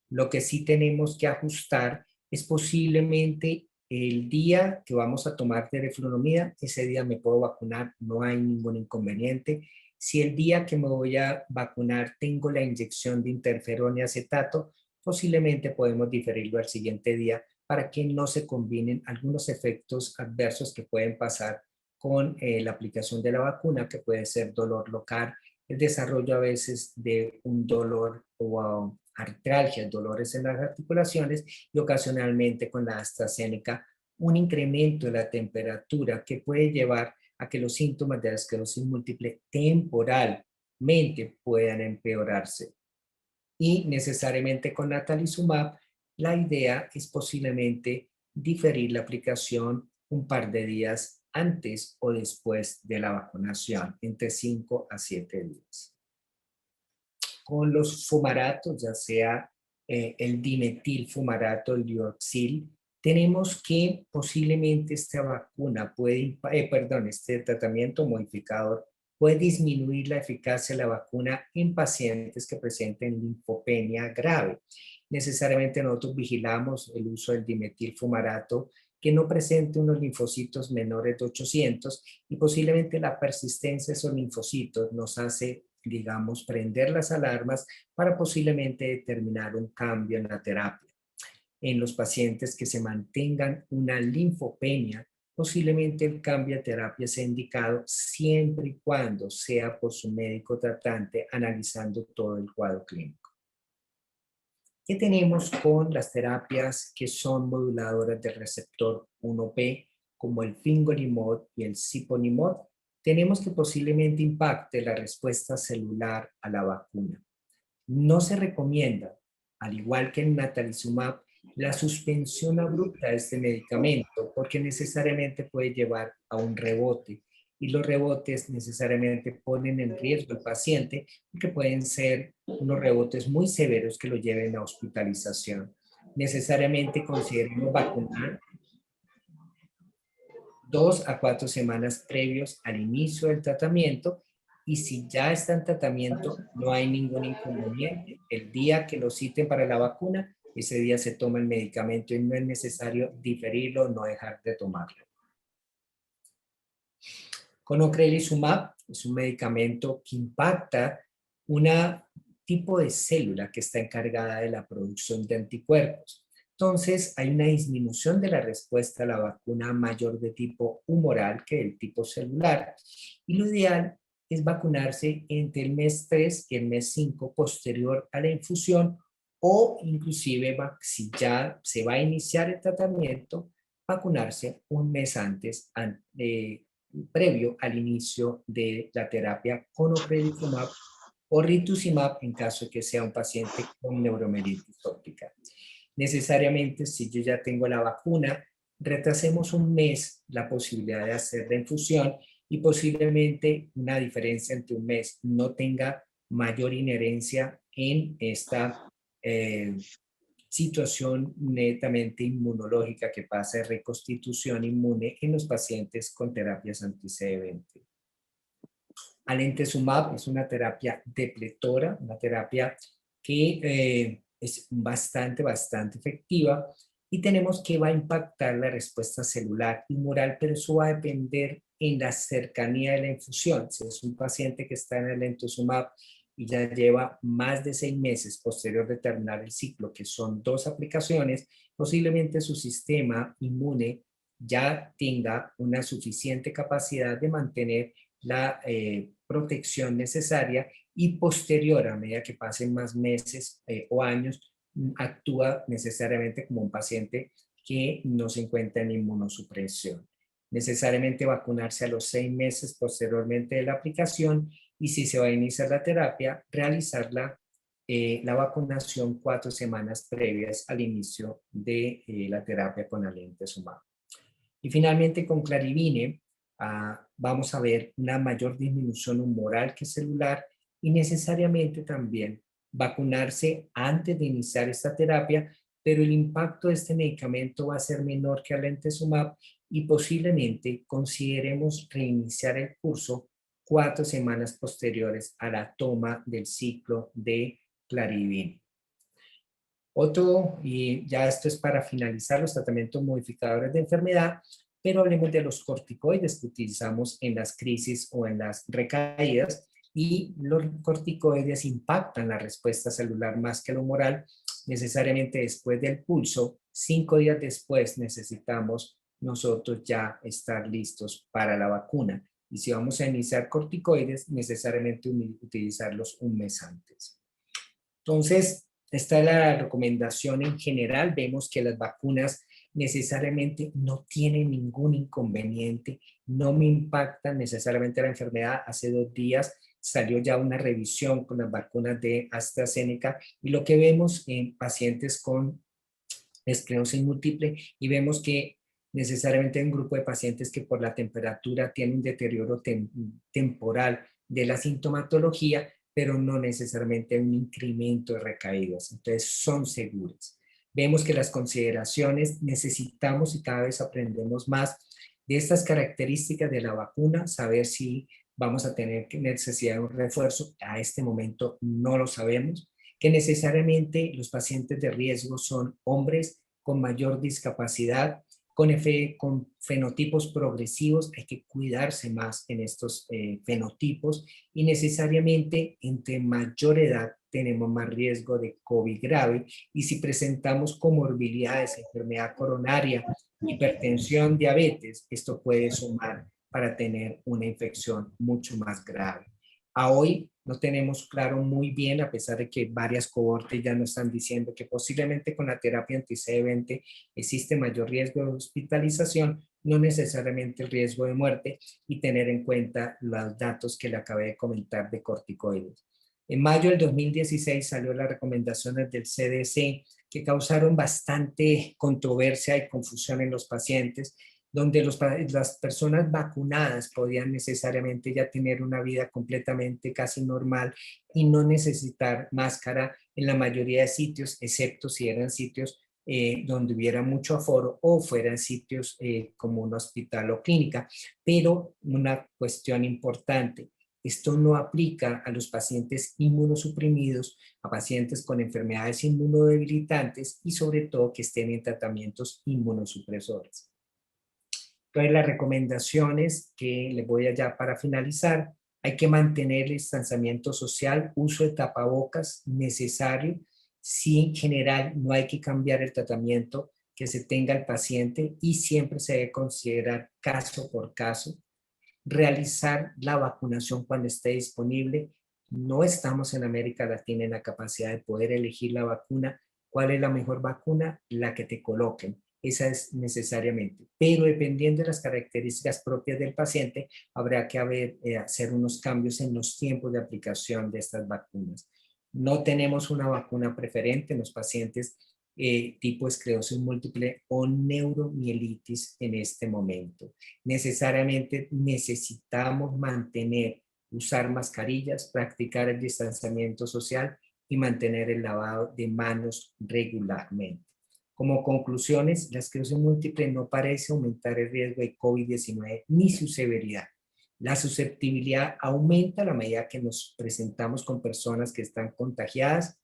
Lo que sí tenemos que ajustar es posiblemente el día que vamos a tomar teriflunomida, ese día me puedo vacunar, no hay ningún inconveniente. Si el día que me voy a vacunar tengo la inyección de interferón y acetato, posiblemente podemos diferirlo al siguiente día para que no se combinen algunos efectos adversos que pueden pasar con la aplicación de la vacuna, que puede ser dolor local, el desarrollo a veces de un dolor o artralgia, dolores en las articulaciones, y ocasionalmente con la AstraZeneca un incremento de la temperatura que puede llevar a que los síntomas de la esclerosis múltiple temporalmente puedan empeorarse. Y necesariamente con natalizumab, la idea es posiblemente diferir la aplicación un par de días antes o después de la vacunación, entre 5 a 7 días. Con los fumaratos, ya sea el dimetilfumarato, el dioxil, tenemos que posiblemente esta vacuna puede, este tratamiento modificador puede disminuir la eficacia de la vacuna en pacientes que presenten linfopenia grave. Necesariamente nosotros vigilamos el uso del dimetilfumarato que no presente unos linfocitos menores de 800 y posiblemente la persistencia de esos linfocitos nos hace, digamos, prender las alarmas para posiblemente determinar un cambio en la terapia. En los pacientes que se mantengan una linfopenia, posiblemente el cambio de terapia sea indicado siempre y cuando sea por su médico tratante analizando todo el cuadro clínico. ¿Qué tenemos con las terapias que son moduladoras del receptor 1P, como el fingolimod y el siponimod? Tenemos que posiblemente impacte la respuesta celular a la vacuna. No se recomienda, al igual que el natalizumab, la suspensión abrupta de este medicamento porque necesariamente puede llevar a un rebote y los rebotes necesariamente ponen en riesgo al paciente porque pueden ser unos rebotes muy severos que lo lleven a hospitalización. Necesariamente consideremos vacunar 2 a 4 semanas previos al inicio del tratamiento, y si ya está en tratamiento no hay ningún inconveniente. El día que lo citen para la vacuna, ese día se toma el medicamento y no es necesario diferirlo o no dejar de tomarlo. Con ocrelizumab es un medicamento que impacta un tipo de célula que está encargada de la producción de anticuerpos. Entonces, hay una disminución de la respuesta a la vacuna mayor de tipo humoral que del tipo celular. Y lo ideal es vacunarse entre el mes 3 y el mes 5 posterior a la infusión, o inclusive si ya se va a iniciar el tratamiento, vacunarse un mes antes, previo al inicio de la terapia con ocrelizumab o rituximab en caso de que sea un paciente con neuromielitis óptica. Necesariamente, si yo ya tengo la vacuna, retrasemos un mes la posibilidad de hacer la infusión y posiblemente una diferencia entre un mes no tenga mayor inherencia en esta situación netamente inmunológica que pasa de reconstitución inmune en los pacientes con terapias anti-CD20. Alentezumab es una terapia depletora, una terapia que es bastante efectiva, y tenemos que va a impactar la respuesta celular y humoral, pero eso va a depender en la cercanía de la infusión. Si es un paciente que está en el alentezumab y ya lleva más de 6 meses posterior de terminar el ciclo, que son 2 aplicaciones, posiblemente su sistema inmune ya tenga una suficiente capacidad de mantener la protección necesaria, y posterior, a medida que pasen más meses o años, actúa necesariamente como un paciente que no se encuentra en inmunosupresión. Necesariamente vacunarse a los 6 meses posteriormente de la aplicación, y si se va a iniciar la terapia, realizar la vacunación 4 semanas previas al inicio de la terapia con alentezumab. Y finalmente con Clarivine vamos a ver una mayor disminución humoral que celular y necesariamente también vacunarse antes de iniciar esta terapia, pero el impacto de este medicamento va a ser menor que al Lentezumab y posiblemente consideremos reiniciar el curso 4 semanas posteriores a la toma del ciclo de Clarivin. Otro, y ya esto es para finalizar los tratamientos modificadores de enfermedad, pero hablemos de los corticoides que utilizamos en las crisis o en las recaídas, y los corticoides impactan la respuesta celular más que lo humoral. Necesariamente después del pulso, 5 días después necesitamos nosotros ya estar listos para la vacuna. Y si vamos a iniciar corticoides, necesariamente utilizarlos un mes antes. Entonces, esta es la recomendación en general. Vemos que las vacunas necesariamente no tienen ningún inconveniente, no me impactan necesariamente la enfermedad. Hace 2 días salió ya una revisión con las vacunas de AstraZeneca y lo que vemos en pacientes con esclerosis múltiple, y vemos que necesariamente hay un grupo de pacientes que por la temperatura tienen un deterioro temporal de la sintomatología, pero no necesariamente un incremento de recaídas. Entonces son seguras. Vemos que las consideraciones necesitamos y cada vez aprendemos más de estas características de la vacuna, saber si vamos a tener necesidad de un refuerzo. A este momento no lo sabemos. Que necesariamente los pacientes de riesgo son hombres con mayor discapacidad, con fenotipos progresivos. Hay que cuidarse más en estos fenotipos, y necesariamente entre mayor edad tenemos más riesgo de COVID grave, y si presentamos comorbilidades, enfermedad coronaria, hipertensión, diabetes, esto puede sumar para tener una infección mucho más grave. A hoy no tenemos claro muy bien, a pesar de que varias cohortes ya nos están diciendo que posiblemente con la terapia anti-CD20 existe mayor riesgo de hospitalización, no necesariamente el riesgo de muerte, y tener en cuenta los datos que le acabé de comentar de corticoides. En mayo del 2016 salió las recomendaciones del CDC que causaron bastante controversia y confusión en los pacientes, donde las personas vacunadas podían necesariamente ya tener una vida completamente casi normal y no necesitar máscara en la mayoría de sitios, excepto si eran sitios donde hubiera mucho aforo o fueran sitios como un hospital o clínica. Pero una cuestión importante, esto no aplica a los pacientes inmunosuprimidos, a pacientes con enfermedades inmunodebilitantes y sobre todo que estén en tratamientos inmunosupresores. Entonces, las recomendaciones que les voy allá para finalizar: hay que mantener el distanciamiento social, uso de tapabocas necesario. Sí, en general no hay que cambiar el tratamiento que se tenga el paciente y siempre se debe considerar caso por caso. Realizar la vacunación cuando esté disponible. No estamos en América Latina en la capacidad de poder elegir la vacuna. ¿Cuál es la mejor vacuna? La que te coloquen. Esa es necesariamente, pero dependiendo de las características propias del paciente, habrá que hacer unos cambios en los tiempos de aplicación de estas vacunas. No tenemos una vacuna preferente en los pacientes tipo esclerosis múltiple o neuromielitis en este momento. Necesariamente necesitamos usar mascarillas, practicar el distanciamiento social y mantener el lavado de manos regularmente. Como conclusiones, la esclerosis múltiple no parece aumentar el riesgo de COVID-19 ni su severidad. La susceptibilidad aumenta a la medida que nos presentamos con personas que están contagiadas.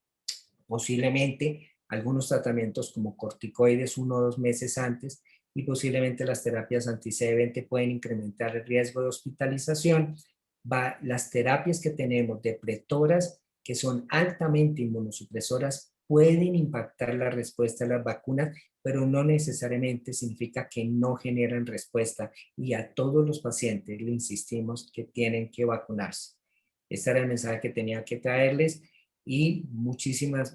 Posiblemente algunos tratamientos como corticoides 1 o 2 meses antes, y posiblemente las terapias anti-CD20 pueden incrementar el riesgo de hospitalización. Las terapias que tenemos depretoras, que son altamente inmunosupresoras, pueden impactar la respuesta a las vacunas, pero no necesariamente significa que no generan respuesta, y a todos los pacientes le insistimos que tienen que vacunarse. Este era el mensaje que tenía que traerles, y muchísimas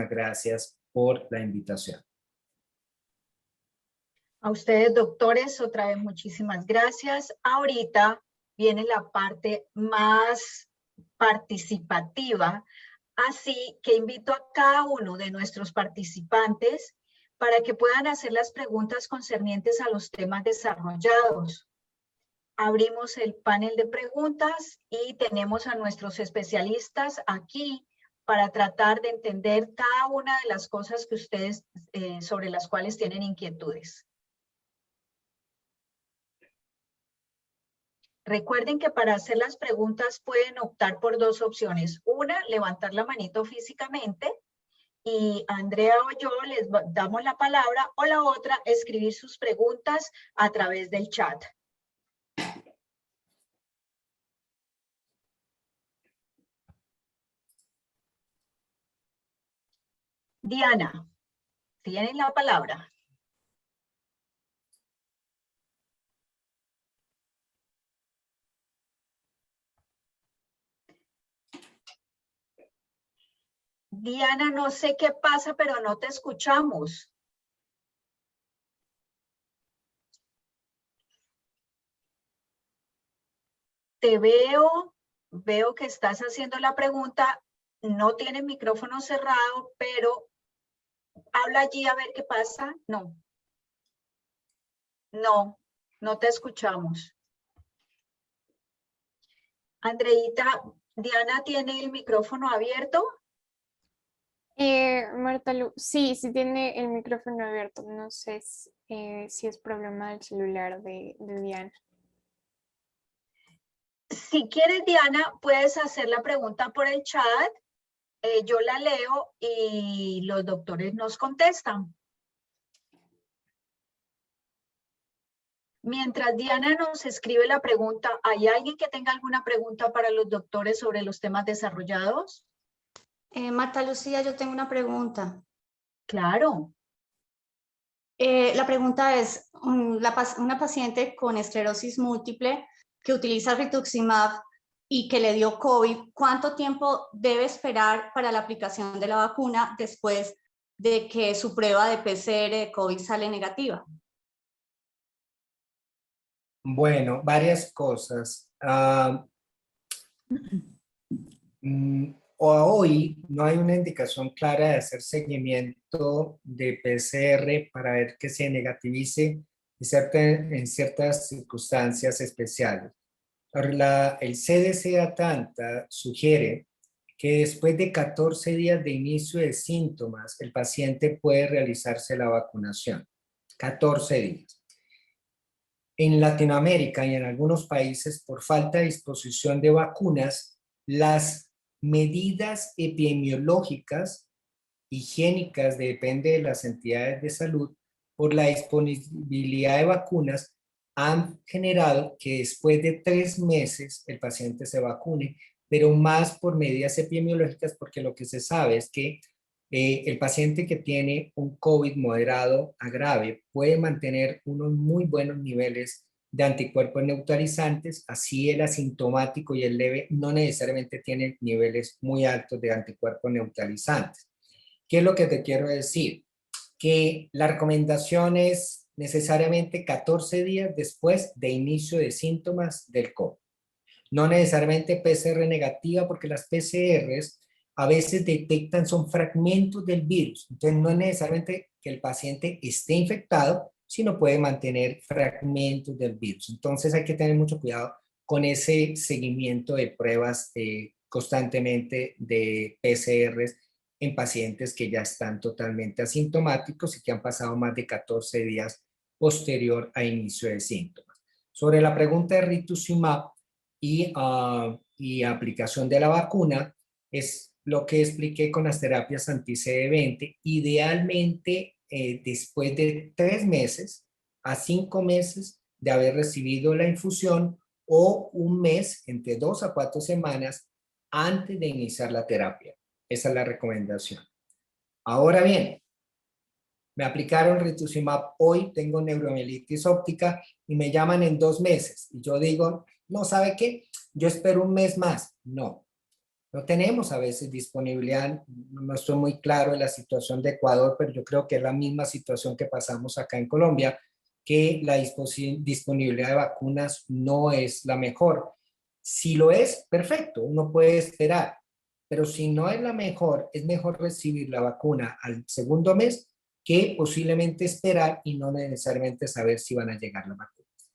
gracias por la invitación. A ustedes, doctores, otra vez muchísimas gracias. Ahorita viene la parte más participativa, así que invito a cada uno de nuestros participantes para que puedan hacer las preguntas concernientes a los temas desarrollados. abrimos el panel de preguntas y tenemos a nuestros especialistas aquí para tratar de entender cada una de las cosas que ustedes, sobre las cuales tienen inquietudes. Recuerden que para hacer las preguntas pueden optar por dos opciones. Una, levantar la manito físicamente y Andrea o yo les damos la palabra, o la otra, escribir sus preguntas a través del chat. Diana, tienen la palabra. Diana, no sé qué pasa, pero no te escuchamos. Te veo que estás haciendo la pregunta, no tienes micrófono cerrado, pero habla allí a ver qué pasa. No, no te escuchamos. Andreita, Diana tiene el micrófono abierto. Marta Lu, sí tiene el micrófono abierto. No sé si es problema del celular de Diana. Si quieres, Diana, puedes hacer la pregunta por el chat. Yo la leo y los doctores nos contestan. Mientras Diana nos escribe la pregunta, ¿hay alguien que tenga alguna pregunta para los doctores sobre los temas desarrollados? Marta Lucía, yo tengo una pregunta. Claro. La pregunta es, una paciente con esclerosis múltiple que utiliza rituximab y que le dio COVID, ¿cuánto tiempo debe esperar para la aplicación de la vacuna después de que su prueba de PCR de COVID sale negativa? Bueno, varias cosas. Hoy no hay una indicación clara de hacer seguimiento de PCR para ver que se negativice en ciertas circunstancias especiales. El CDC de Atlanta sugiere que después de 14 días de inicio de síntomas, el paciente puede realizarse la vacunación. 14 días. En Latinoamérica y en algunos países, por falta de disposición de vacunas, las medidas epidemiológicas, higiénicas, depende de las entidades de salud, por la disponibilidad de vacunas, han generado que después de 3 meses el paciente se vacune, pero más por medidas epidemiológicas, porque lo que se sabe es que el paciente que tiene un COVID moderado a grave puede mantener unos muy buenos niveles de anticuerpos neutralizantes, así el asintomático y el leve no necesariamente tienen niveles muy altos de anticuerpos neutralizantes. ¿Qué es lo que te quiero decir? Que la recomendación es necesariamente 14 días después de inicio de síntomas del COVID. No necesariamente PCR negativa, porque las PCRs a veces detectan, son fragmentos del virus. Entonces no es necesariamente que el paciente esté infectado, sino puede mantener fragmentos del virus. Entonces hay que tener mucho cuidado con ese seguimiento de pruebas constantemente de PCRs en pacientes que ya están totalmente asintomáticos y que han pasado más de 14 días posterior a inicio de síntomas. Sobre la pregunta de rituximab y aplicación de la vacuna, es lo que expliqué con las terapias anti-CD20. Idealmente, después de 3 meses a 5 meses de haber recibido la infusión, o 1 mes, entre 2 a 4 semanas, antes de iniciar la terapia. Esa es la recomendación. Ahora bien, me aplicaron rituximab hoy, tengo neuromielitis óptica y me llaman en 2 meses. Y yo digo, no, ¿sabe qué? Yo espero 1 mes más. No tenemos a veces disponibilidad. No estoy muy claro en la situación de Ecuador, pero yo creo que es la misma situación que pasamos acá en Colombia, que la disponibilidad de vacunas no es la mejor. Si lo es, perfecto, uno puede esperar, pero si no es la mejor, es mejor recibir la vacuna al 2.º mes que posiblemente esperar y no necesariamente saber si van a llegar las vacunas.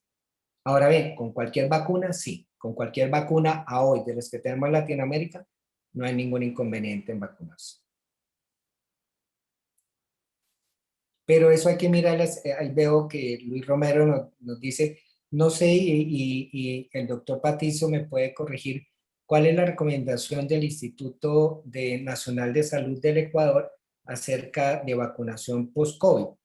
Ahora bien, con cualquier vacuna, sí. Con cualquier vacuna a hoy de las que tenemos en Latinoamérica, no hay ningún inconveniente en vacunarse. Pero eso hay que mirarles. Ahí veo que Luis Romero nos dice, no sé, y el doctor Patizo me puede corregir, ¿cuál es la recomendación del Instituto Nacional de Salud del Ecuador acerca de vacunación post-COVID?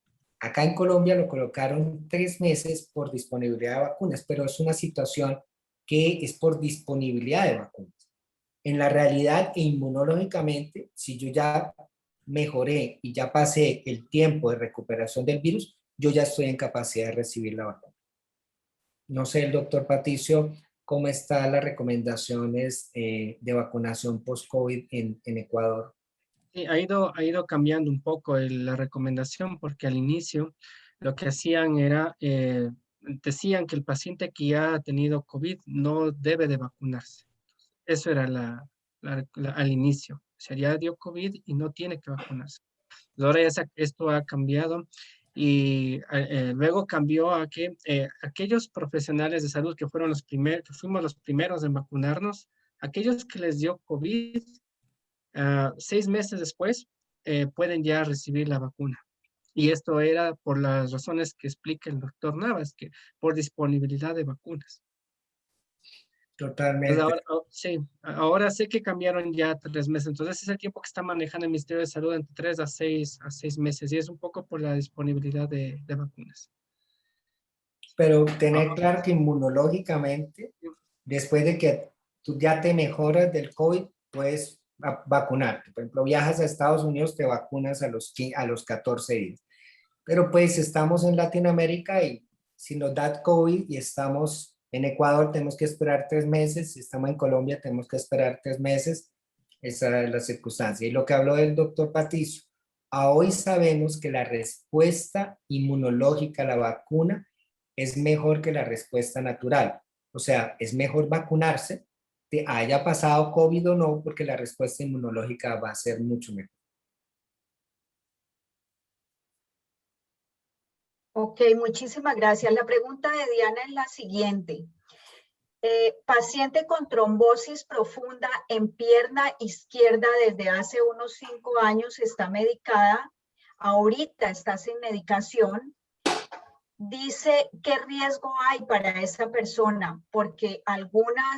Acá en Colombia lo colocaron 3 meses por disponibilidad de vacunas, pero es una situación que es por disponibilidad de vacunas. En la realidad, inmunológicamente, si yo ya mejoré y ya pasé el tiempo de recuperación del virus, yo ya estoy en capacidad de recibir la vacuna. No sé, el doctor Patricio, cómo están las recomendaciones de vacunación post-COVID en Ecuador. Sí, ha ido cambiando un poco la recomendación porque al inicio lo que hacían era, decían que el paciente que ya ha tenido COVID no debe de vacunarse. Eso era al inicio. O sea, ya dio COVID y no tiene que vacunarse. Ahora esto ha cambiado y luego cambió a que aquellos profesionales de salud que fuimos los primeros en vacunarnos, aquellos que les dio COVID, 6 meses después pueden ya recibir la vacuna. Y esto era por las razones que explica el doctor Navas, que por disponibilidad de vacunas. Entonces Totalmente. ahora, sí, ahora sé que cambiaron ya 3 meses. Entonces es el tiempo que está manejando el Ministerio de Salud entre 3 a 6 meses. Y es un poco por la disponibilidad de vacunas. Pero tener claro que inmunológicamente, después de que tú ya te mejoras del COVID, puedes vacunarte. Por ejemplo, viajas a Estados Unidos, te vacunas a los 14 días. Pero pues estamos en Latinoamérica y si nos da COVID y estamos en Ecuador, tenemos que esperar 3 meses. Si estamos en Colombia, tenemos que esperar 3 meses. Esa es la circunstancia. Y lo que habló el doctor Patricio, a hoy sabemos que la respuesta inmunológica a la vacuna es mejor que la respuesta natural. O sea, es mejor vacunarse, te haya pasado COVID o no, porque la respuesta inmunológica va a ser mucho mejor. Ok, muchísimas gracias. La pregunta de Diana es la siguiente. Paciente con trombosis profunda en pierna izquierda desde hace unos 5 años está medicada, ahorita está sin medicación. Dice, ¿qué riesgo hay para esa persona? Porque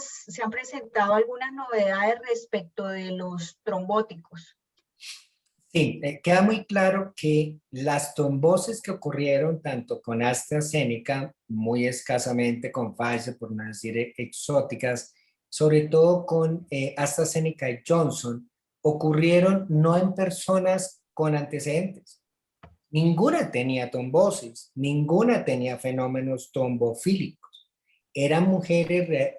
se han presentado algunas novedades respecto de los trombóticos. Sí, queda muy claro que las trombosis que ocurrieron tanto con AstraZeneca, muy escasamente con Pfizer, por no decir exóticas, sobre todo con AstraZeneca y Johnson, ocurrieron no en personas con antecedentes. Ninguna tenía trombosis, ninguna tenía fenómenos trombofílicos. Eran mujeres,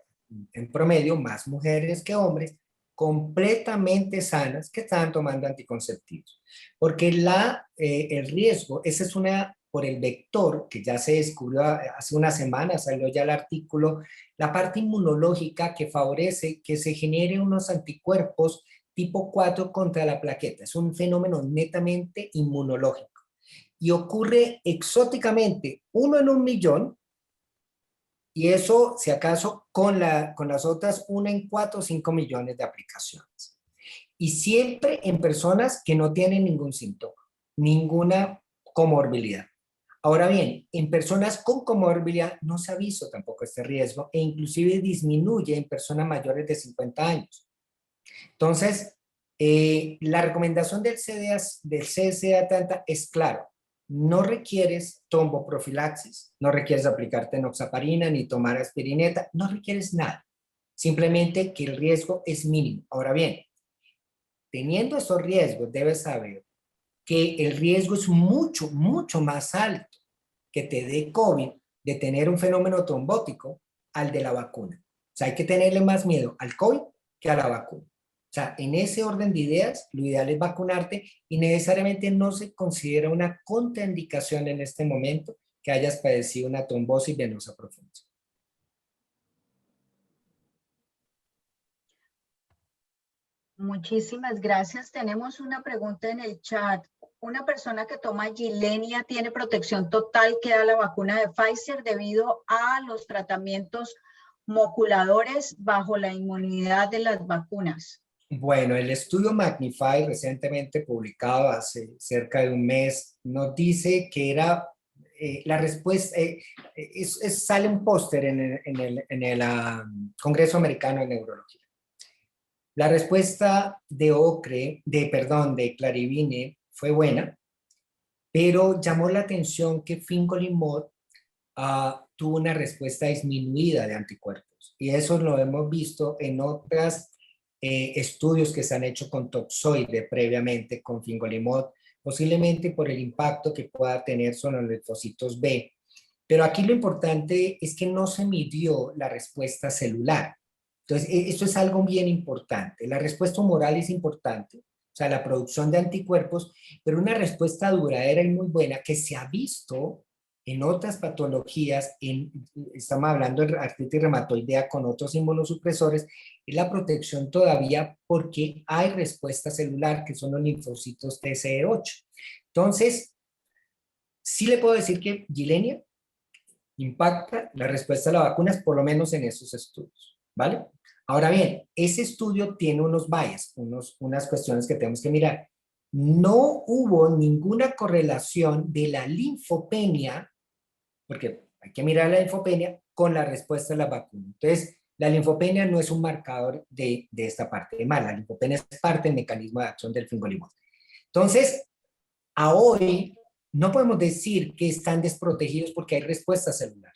en promedio, más mujeres que hombres, completamente sanas que estaban tomando anticonceptivos. Porque el riesgo, esa es por el vector que ya se descubrió hace unas semanas, salió ya el artículo, la parte inmunológica que favorece que se generen unos anticuerpos tipo 4 contra la plaqueta. Es un fenómeno netamente inmunológico. Y ocurre exóticamente 1 en 1.000.000, y eso, si acaso, con las otras 1 en 4 o 5 millones de aplicaciones. Y siempre en personas que no tienen ningún síntoma, ninguna comorbilidad. Ahora bien, en personas con comorbilidad no se ha visto tampoco este riesgo e inclusive disminuye en personas mayores de 50 años. Entonces, la recomendación del CDC Atlanta es claro. No requieres tromboprofilaxis, no requieres aplicarte enoxaparina ni tomar aspirineta, no requieres nada. Simplemente que el riesgo es mínimo. Ahora bien, teniendo esos riesgos, debes saber que el riesgo es mucho, mucho más alto que te dé COVID de tener un fenómeno trombótico al de la vacuna. O sea, hay que tenerle más miedo al COVID que a la vacuna. O sea, en ese orden de ideas, lo ideal es vacunarte y necesariamente no se considera una contraindicación en este momento que hayas padecido una trombosis venosa profunda. Muchísimas gracias. Tenemos una pregunta en el chat. una persona que toma Gilenya tiene protección total que da la vacuna de Pfizer debido a los tratamientos moculadores bajo la inmunidad de las vacunas. Bueno, el estudio Magnify, recientemente publicado hace cerca de un mes, nos dice que era la respuesta, sale un póster en el Congreso Americano de Neurología. La respuesta de Clarivine fue buena, pero llamó la atención que Fingolimod tuvo una respuesta disminuida de anticuerpos. Y eso lo hemos visto en otros estudios que se han hecho con toxoide previamente, con Fingolimod, posiblemente por el impacto que pueda tener sobre los linfocitos B. Pero aquí lo importante es que no se midió la respuesta celular. Entonces, esto es algo bien importante. La respuesta humoral es importante, o sea, la producción de anticuerpos, pero una respuesta duradera y muy buena que se ha visto en otras patologías, estamos hablando de artritis reumatoidea con otros inmunosupresores, es la protección todavía porque hay respuesta celular, que son los linfocitos TCE8. Entonces, sí le puedo decir que Gilenya impacta la respuesta a las vacunas, por lo menos en esos estudios, ¿vale? Ahora bien, ese estudio tiene unos bias, unas cuestiones que tenemos que mirar. No hubo ninguna correlación de la linfopenia, porque hay que mirar la linfopenia con la respuesta a la vacuna. Entonces, la linfopenia no es un marcador de esta parte. Además, la linfopenia es parte del mecanismo de acción del fingolimod. Entonces, a hoy no podemos decir que están desprotegidos porque hay respuesta celular.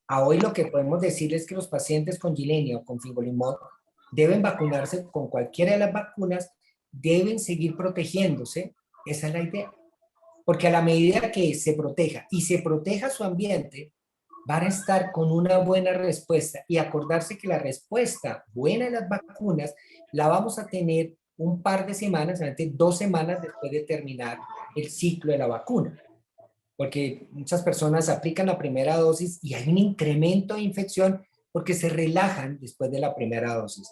A hoy lo que podemos decir es que los pacientes con Gilenya o con Fingolimod deben vacunarse con cualquiera de las vacunas, deben seguir protegiéndose. Esa es la idea. Porque a la medida que se proteja y se proteja su ambiente, van a estar con una buena respuesta y acordarse que la respuesta buena de las vacunas la vamos a tener un par de semanas, 2 semanas después de terminar el ciclo de la vacuna. Porque muchas personas aplican la primera dosis y hay un incremento de infección porque se relajan después de la primera dosis.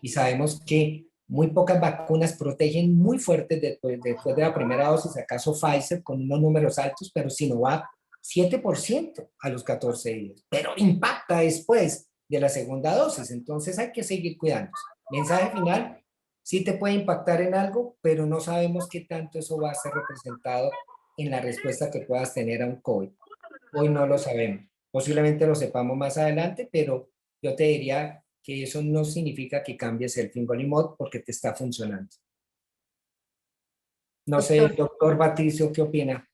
Y sabemos que muy pocas vacunas protegen muy fuerte después de la primera dosis, acaso Pfizer con unos números altos, pero Sinovac 7% a los 14 días, pero impacta después de la segunda dosis, entonces hay que seguir cuidándose. Mensaje final, sí te puede impactar en algo, pero no sabemos qué tanto eso va a ser representado en la respuesta que puedas tener a un COVID. Hoy no lo sabemos. Posiblemente lo sepamos más adelante, pero yo te diría que eso no significa que cambies el Fingolimod porque te está funcionando. No sé, doctor Patricio, ¿qué opina?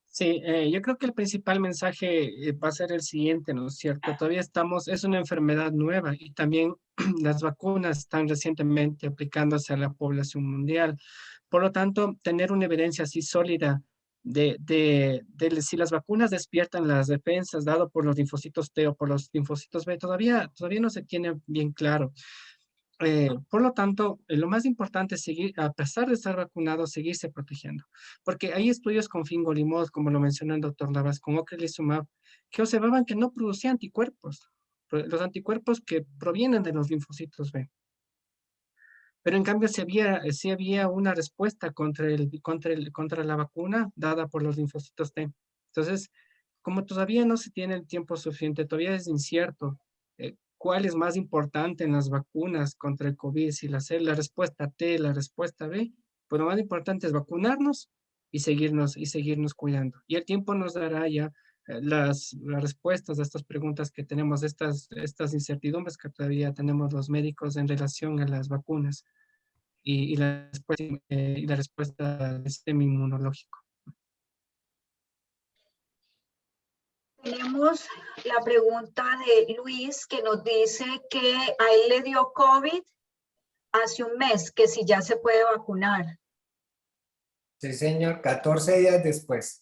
Sí, yo creo que el principal mensaje va a ser el siguiente, ¿no es cierto? Todavía es una enfermedad nueva y también las vacunas están recientemente aplicándose a la población mundial. Por lo tanto, tener una evidencia así sólida de si las vacunas despiertan las defensas dado por los linfocitos T o por los linfocitos B, todavía no se tiene bien claro. Por lo tanto, lo más importante es seguir, a pesar de estar vacunado, seguirse protegiendo. Porque hay estudios con Fingolimod, como lo mencionó el doctor Navas, con ocrelizumab, que observaban que no producía anticuerpos. Los anticuerpos que provienen de los linfocitos B. Pero en cambio sí había una respuesta contra la vacuna dada por los linfocitos T. Entonces, como todavía no se tiene el tiempo suficiente, todavía es incierto cuál es más importante en las vacunas contra el COVID, si la respuesta T, la respuesta B, pues lo más importante es vacunarnos y seguirnos cuidando. Y el tiempo nos dará ya las respuestas a estas preguntas que tenemos, estas incertidumbres que todavía tenemos los médicos en relación a las vacunas y la respuesta del sistema inmunológico. Tenemos la pregunta de Luis que nos dice que a él le dio COVID hace un mes, que si ya se puede vacunar. Sí, señor, 14 días después.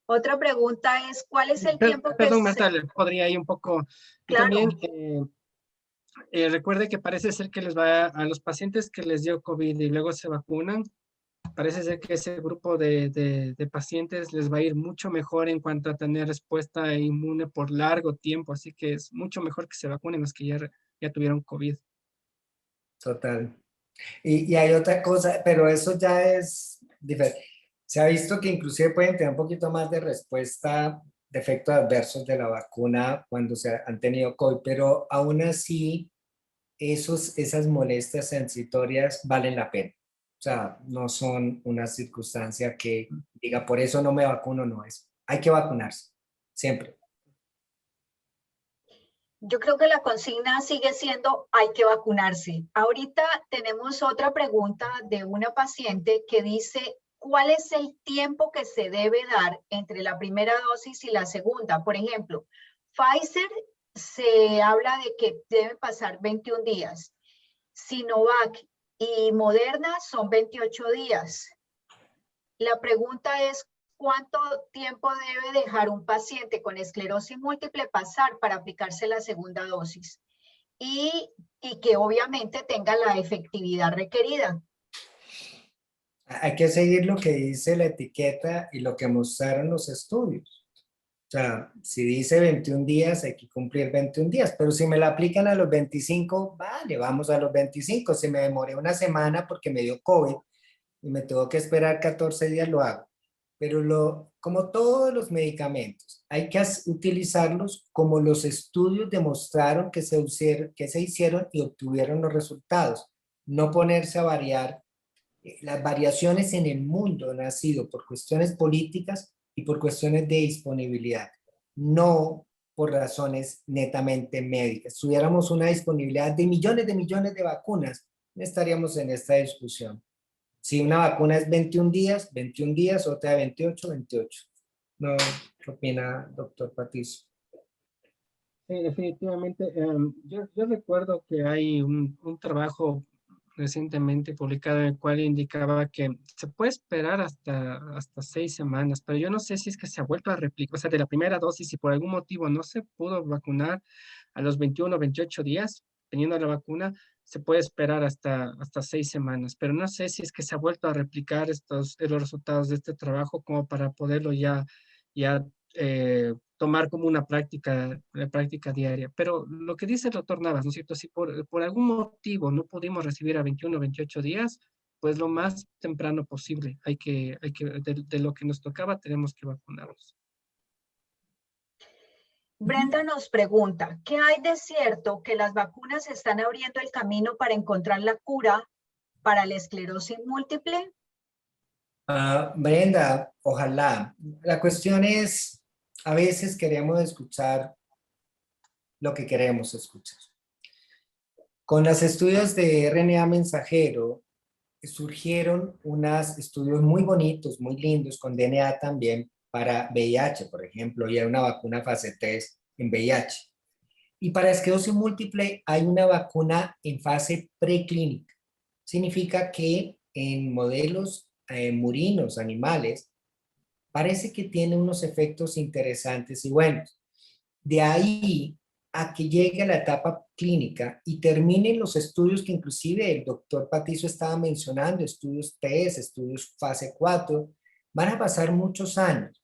Otra pregunta es, ¿cuál es el tiempo que Perdón, Marta, podría ir un poco. Y Claro. también recuerde que parece ser que les va a los pacientes que les dio COVID y luego se vacunan, parece ser que ese grupo de pacientes les va a ir mucho mejor en cuanto a tener respuesta inmune por largo tiempo, así que es mucho mejor que se vacunen los que ya tuvieron COVID. Total. Y hay otra cosa, pero eso ya es diferente. Se ha visto que inclusive pueden tener un poquito más de respuesta de efectos adversos de la vacuna cuando se han tenido COVID, pero aún así esas molestias sensitorias valen la pena. O sea, no son una circunstancia que diga, por eso no me vacuno, no es. Hay que vacunarse, siempre. Yo creo que la consigna sigue siendo hay que vacunarse. Ahorita tenemos otra pregunta de una paciente que dice, ¿cuál es el tiempo que se debe dar entre la primera dosis y la segunda? Por ejemplo, Pfizer se habla de que deben pasar 21 días. Sinovac y Moderna son 28 días. La pregunta es, ¿cuánto tiempo debe dejar un paciente con esclerosis múltiple pasar para aplicarse la segunda dosis? Y que obviamente tenga la efectividad requerida. Hay que seguir lo que dice la etiqueta y lo que mostraron los estudios. O sea, si dice 21 días, hay que cumplir 21 días, pero si me la aplican a los 25, vale, vamos a los 25. Si me demoré una semana porque me dio COVID y me tengo que esperar 14 días, lo hago. Pero como todos los medicamentos, hay que utilizarlos como los estudios demostraron que se hicieron y obtuvieron los resultados. No ponerse a variar. Las variaciones en el mundo han sido por cuestiones políticas y por cuestiones de disponibilidad, no por razones netamente médicas. Si tuviéramos una disponibilidad de millones de vacunas, no estaríamos en esta discusión. Si una vacuna es 21 días, otra de 28, 28. No, ¿qué opina, doctor Patricio? Sí, definitivamente. Yo recuerdo que hay un trabajo recientemente publicado en el cual indicaba que se puede esperar hasta 6 semanas, pero yo no sé si es que se ha vuelto a replicar, o sea, de la primera dosis, si por algún motivo no se pudo vacunar a los 21 o 28 días, teniendo la vacuna, se puede esperar hasta 6 semanas, pero no sé si es que se ha vuelto a replicar los resultados de este trabajo como para poderlo ya tomar como una práctica diaria. Pero lo que dice el doctor Navas, ¿no es cierto? Si por algún motivo no pudimos recibir a 21 o 28 días, pues lo más temprano posible. De lo que nos tocaba, tenemos que vacunarnos. Brenda nos pregunta, ¿qué hay de cierto que las vacunas están abriendo el camino para encontrar la cura para la esclerosis múltiple? Brenda, ojalá. La cuestión es, a veces queremos escuchar lo que queremos escuchar. Con los estudios de RNA mensajero, surgieron unos estudios muy bonitos, muy lindos, con DNA también, para VIH, por ejemplo, y hay una vacuna fase 3 en VIH. Y para esclerosis múltiple hay una vacuna en fase preclínica. Significa que en modelos murinos, animales, parece que tiene unos efectos interesantes y buenos. De ahí a que llegue a la etapa clínica y terminen los estudios que inclusive el doctor Patricio estaba mencionando, estudios 3, estudios fase 4, van a pasar muchos años.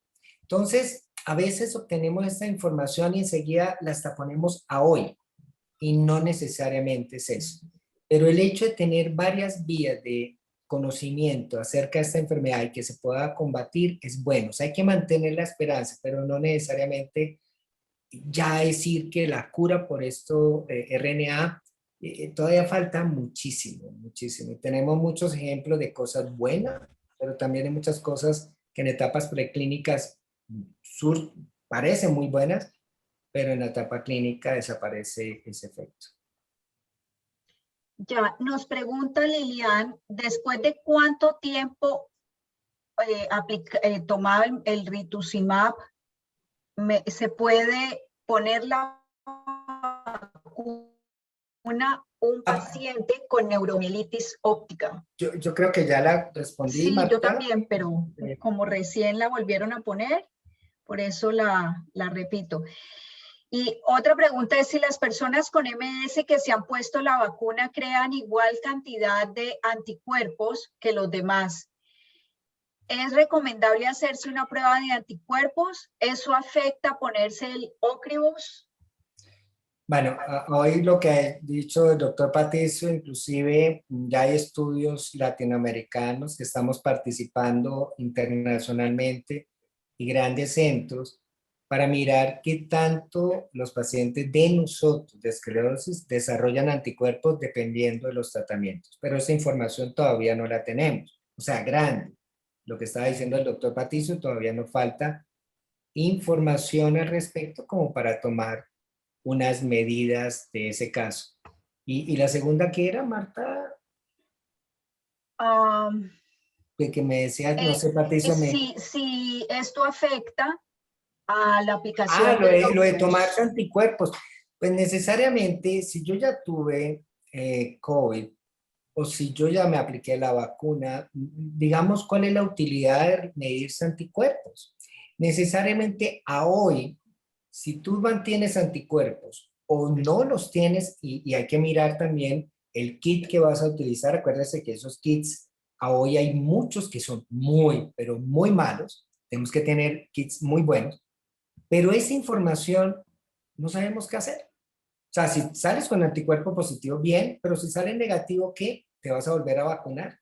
Entonces, a veces obtenemos esta información y enseguida la hasta ponemos a hoy, y no necesariamente es eso. Pero el hecho de tener varias vías de conocimiento acerca de esta enfermedad y que se pueda combatir es bueno. O sea, hay que mantener la esperanza, pero no necesariamente ya decir que la cura por esto, RNA, todavía falta muchísimo, muchísimo. Y tenemos muchos ejemplos de cosas buenas, pero también hay muchas cosas que en etapas preclínicas parecen muy buenas, pero en la etapa clínica desaparece ese efecto. Ya, nos pregunta Lilian, ¿después de cuánto tiempo tomaba el rituximab, se puede poner la vacuna un paciente con neuromielitis óptica? Yo creo que ya la respondí, Sí, Marta. yo también, pero como recién la volvieron a poner, por eso la repito. Y otra pregunta es si las personas con MS que se han puesto la vacuna crean igual cantidad de anticuerpos que los demás. ¿Es recomendable hacerse una prueba de anticuerpos? ¿Eso afecta ponerse el Ocrevus? Bueno, hoy lo que ha dicho el doctor Patricio, inclusive ya hay estudios latinoamericanos que estamos participando internacionalmente y grandes centros para mirar qué tanto los pacientes de nosotros, de esclerosis, desarrollan anticuerpos dependiendo de los tratamientos. Pero esa información todavía no la tenemos. O sea, grande. Lo que estaba diciendo el doctor Patricio, todavía nos falta información al respecto como para tomar unas medidas de ese caso. Y la segunda, ¿qué era, Marta? De que me decías, no sé, Patricia, si esto afecta a la aplicación lo de tomarse anticuerpos. Pues necesariamente, si yo ya tuve COVID, o si yo ya me apliqué la vacuna, digamos, ¿cuál es la utilidad de medirse anticuerpos? Necesariamente a hoy, si tú mantienes anticuerpos o no los tienes, y hay que mirar también el kit que vas a utilizar. Acuérdese que esos kits, a hoy hay muchos que son muy, pero muy malos. Tenemos que tener kits muy buenos, pero esa información no sabemos qué hacer. O sea, si sales con anticuerpo positivo, bien, pero si sale negativo, ¿qué? ¿Te vas a volver a vacunar?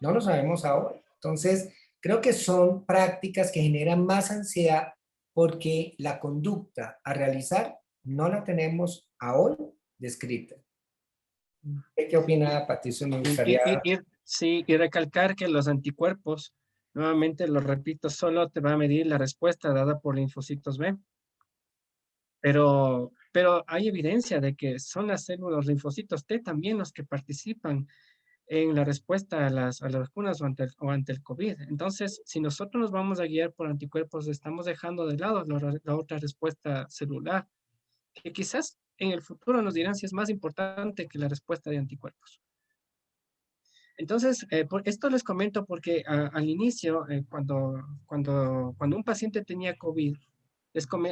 No lo sabemos ahora. Entonces, creo que son prácticas que generan más ansiedad porque la conducta a realizar no la tenemos hoy descrita. ¿Qué opina Patricio? Me gustaría... Sí, y recalcar que los anticuerpos, nuevamente lo repito, solo te va a medir la respuesta dada por linfocitos B. Pero hay evidencia de que son las células, los linfocitos T también los que participan en la respuesta a las vacunas o ante el COVID. Entonces, si nosotros nos vamos a guiar por anticuerpos, estamos dejando de lado la otra respuesta celular, que quizás en el futuro nos dirán si es más importante que la respuesta de anticuerpos. Entonces, por esto les comento porque al inicio, cuando un paciente tenía COVID,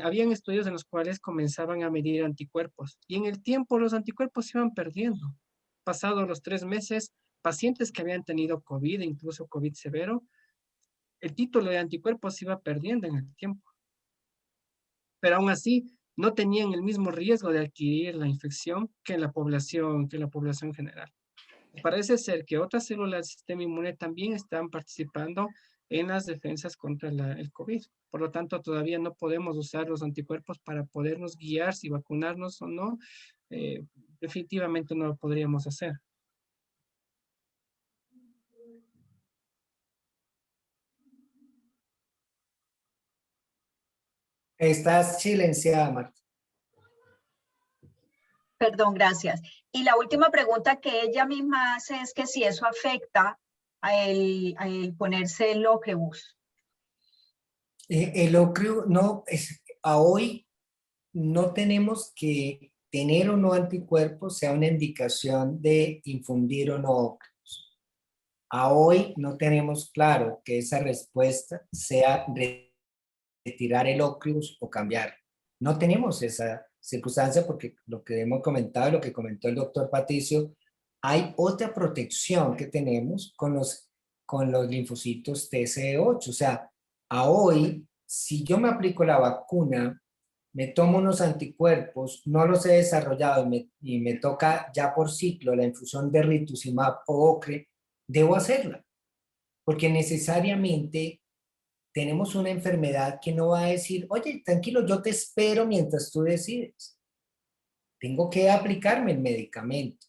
habían estudios en los cuales comenzaban a medir anticuerpos y en el tiempo los anticuerpos se iban perdiendo. Pasados los 3 meses, pacientes que habían tenido COVID, incluso COVID severo, el título de anticuerpos se iba perdiendo en el tiempo. Pero aún así, no tenían el mismo riesgo de adquirir la infección que la población general. Parece ser que otras células del sistema inmune también están participando en las defensas contra el COVID. Por lo tanto, todavía no podemos usar los anticuerpos para podernos guiar si vacunarnos o no. Definitivamente no lo podríamos hacer. Estás silenciada, Marta. Perdón, gracias. Y la última pregunta que ella misma hace es que si eso afecta a el ponerse el Ocrevus. El Ocrevus, no, a hoy no tenemos que tener o no anticuerpos sea una indicación de infundir o no Ocrevus. A hoy no tenemos claro que esa respuesta sea retirar el Ocrevus o cambiar. No tenemos esa circunstancia porque lo que hemos comentado, lo que comentó el doctor Patricio, hay otra protección que tenemos con los linfocitos TCE8. O sea, a hoy, si yo me aplico la vacuna, me tomo unos anticuerpos, no los he desarrollado y me toca ya por ciclo la infusión de rituximab o ocre, debo hacerla. Porque necesariamente tenemos una enfermedad que no va a decir, oye, tranquilo, yo te espero mientras tú decides. Tengo que aplicarme el medicamento.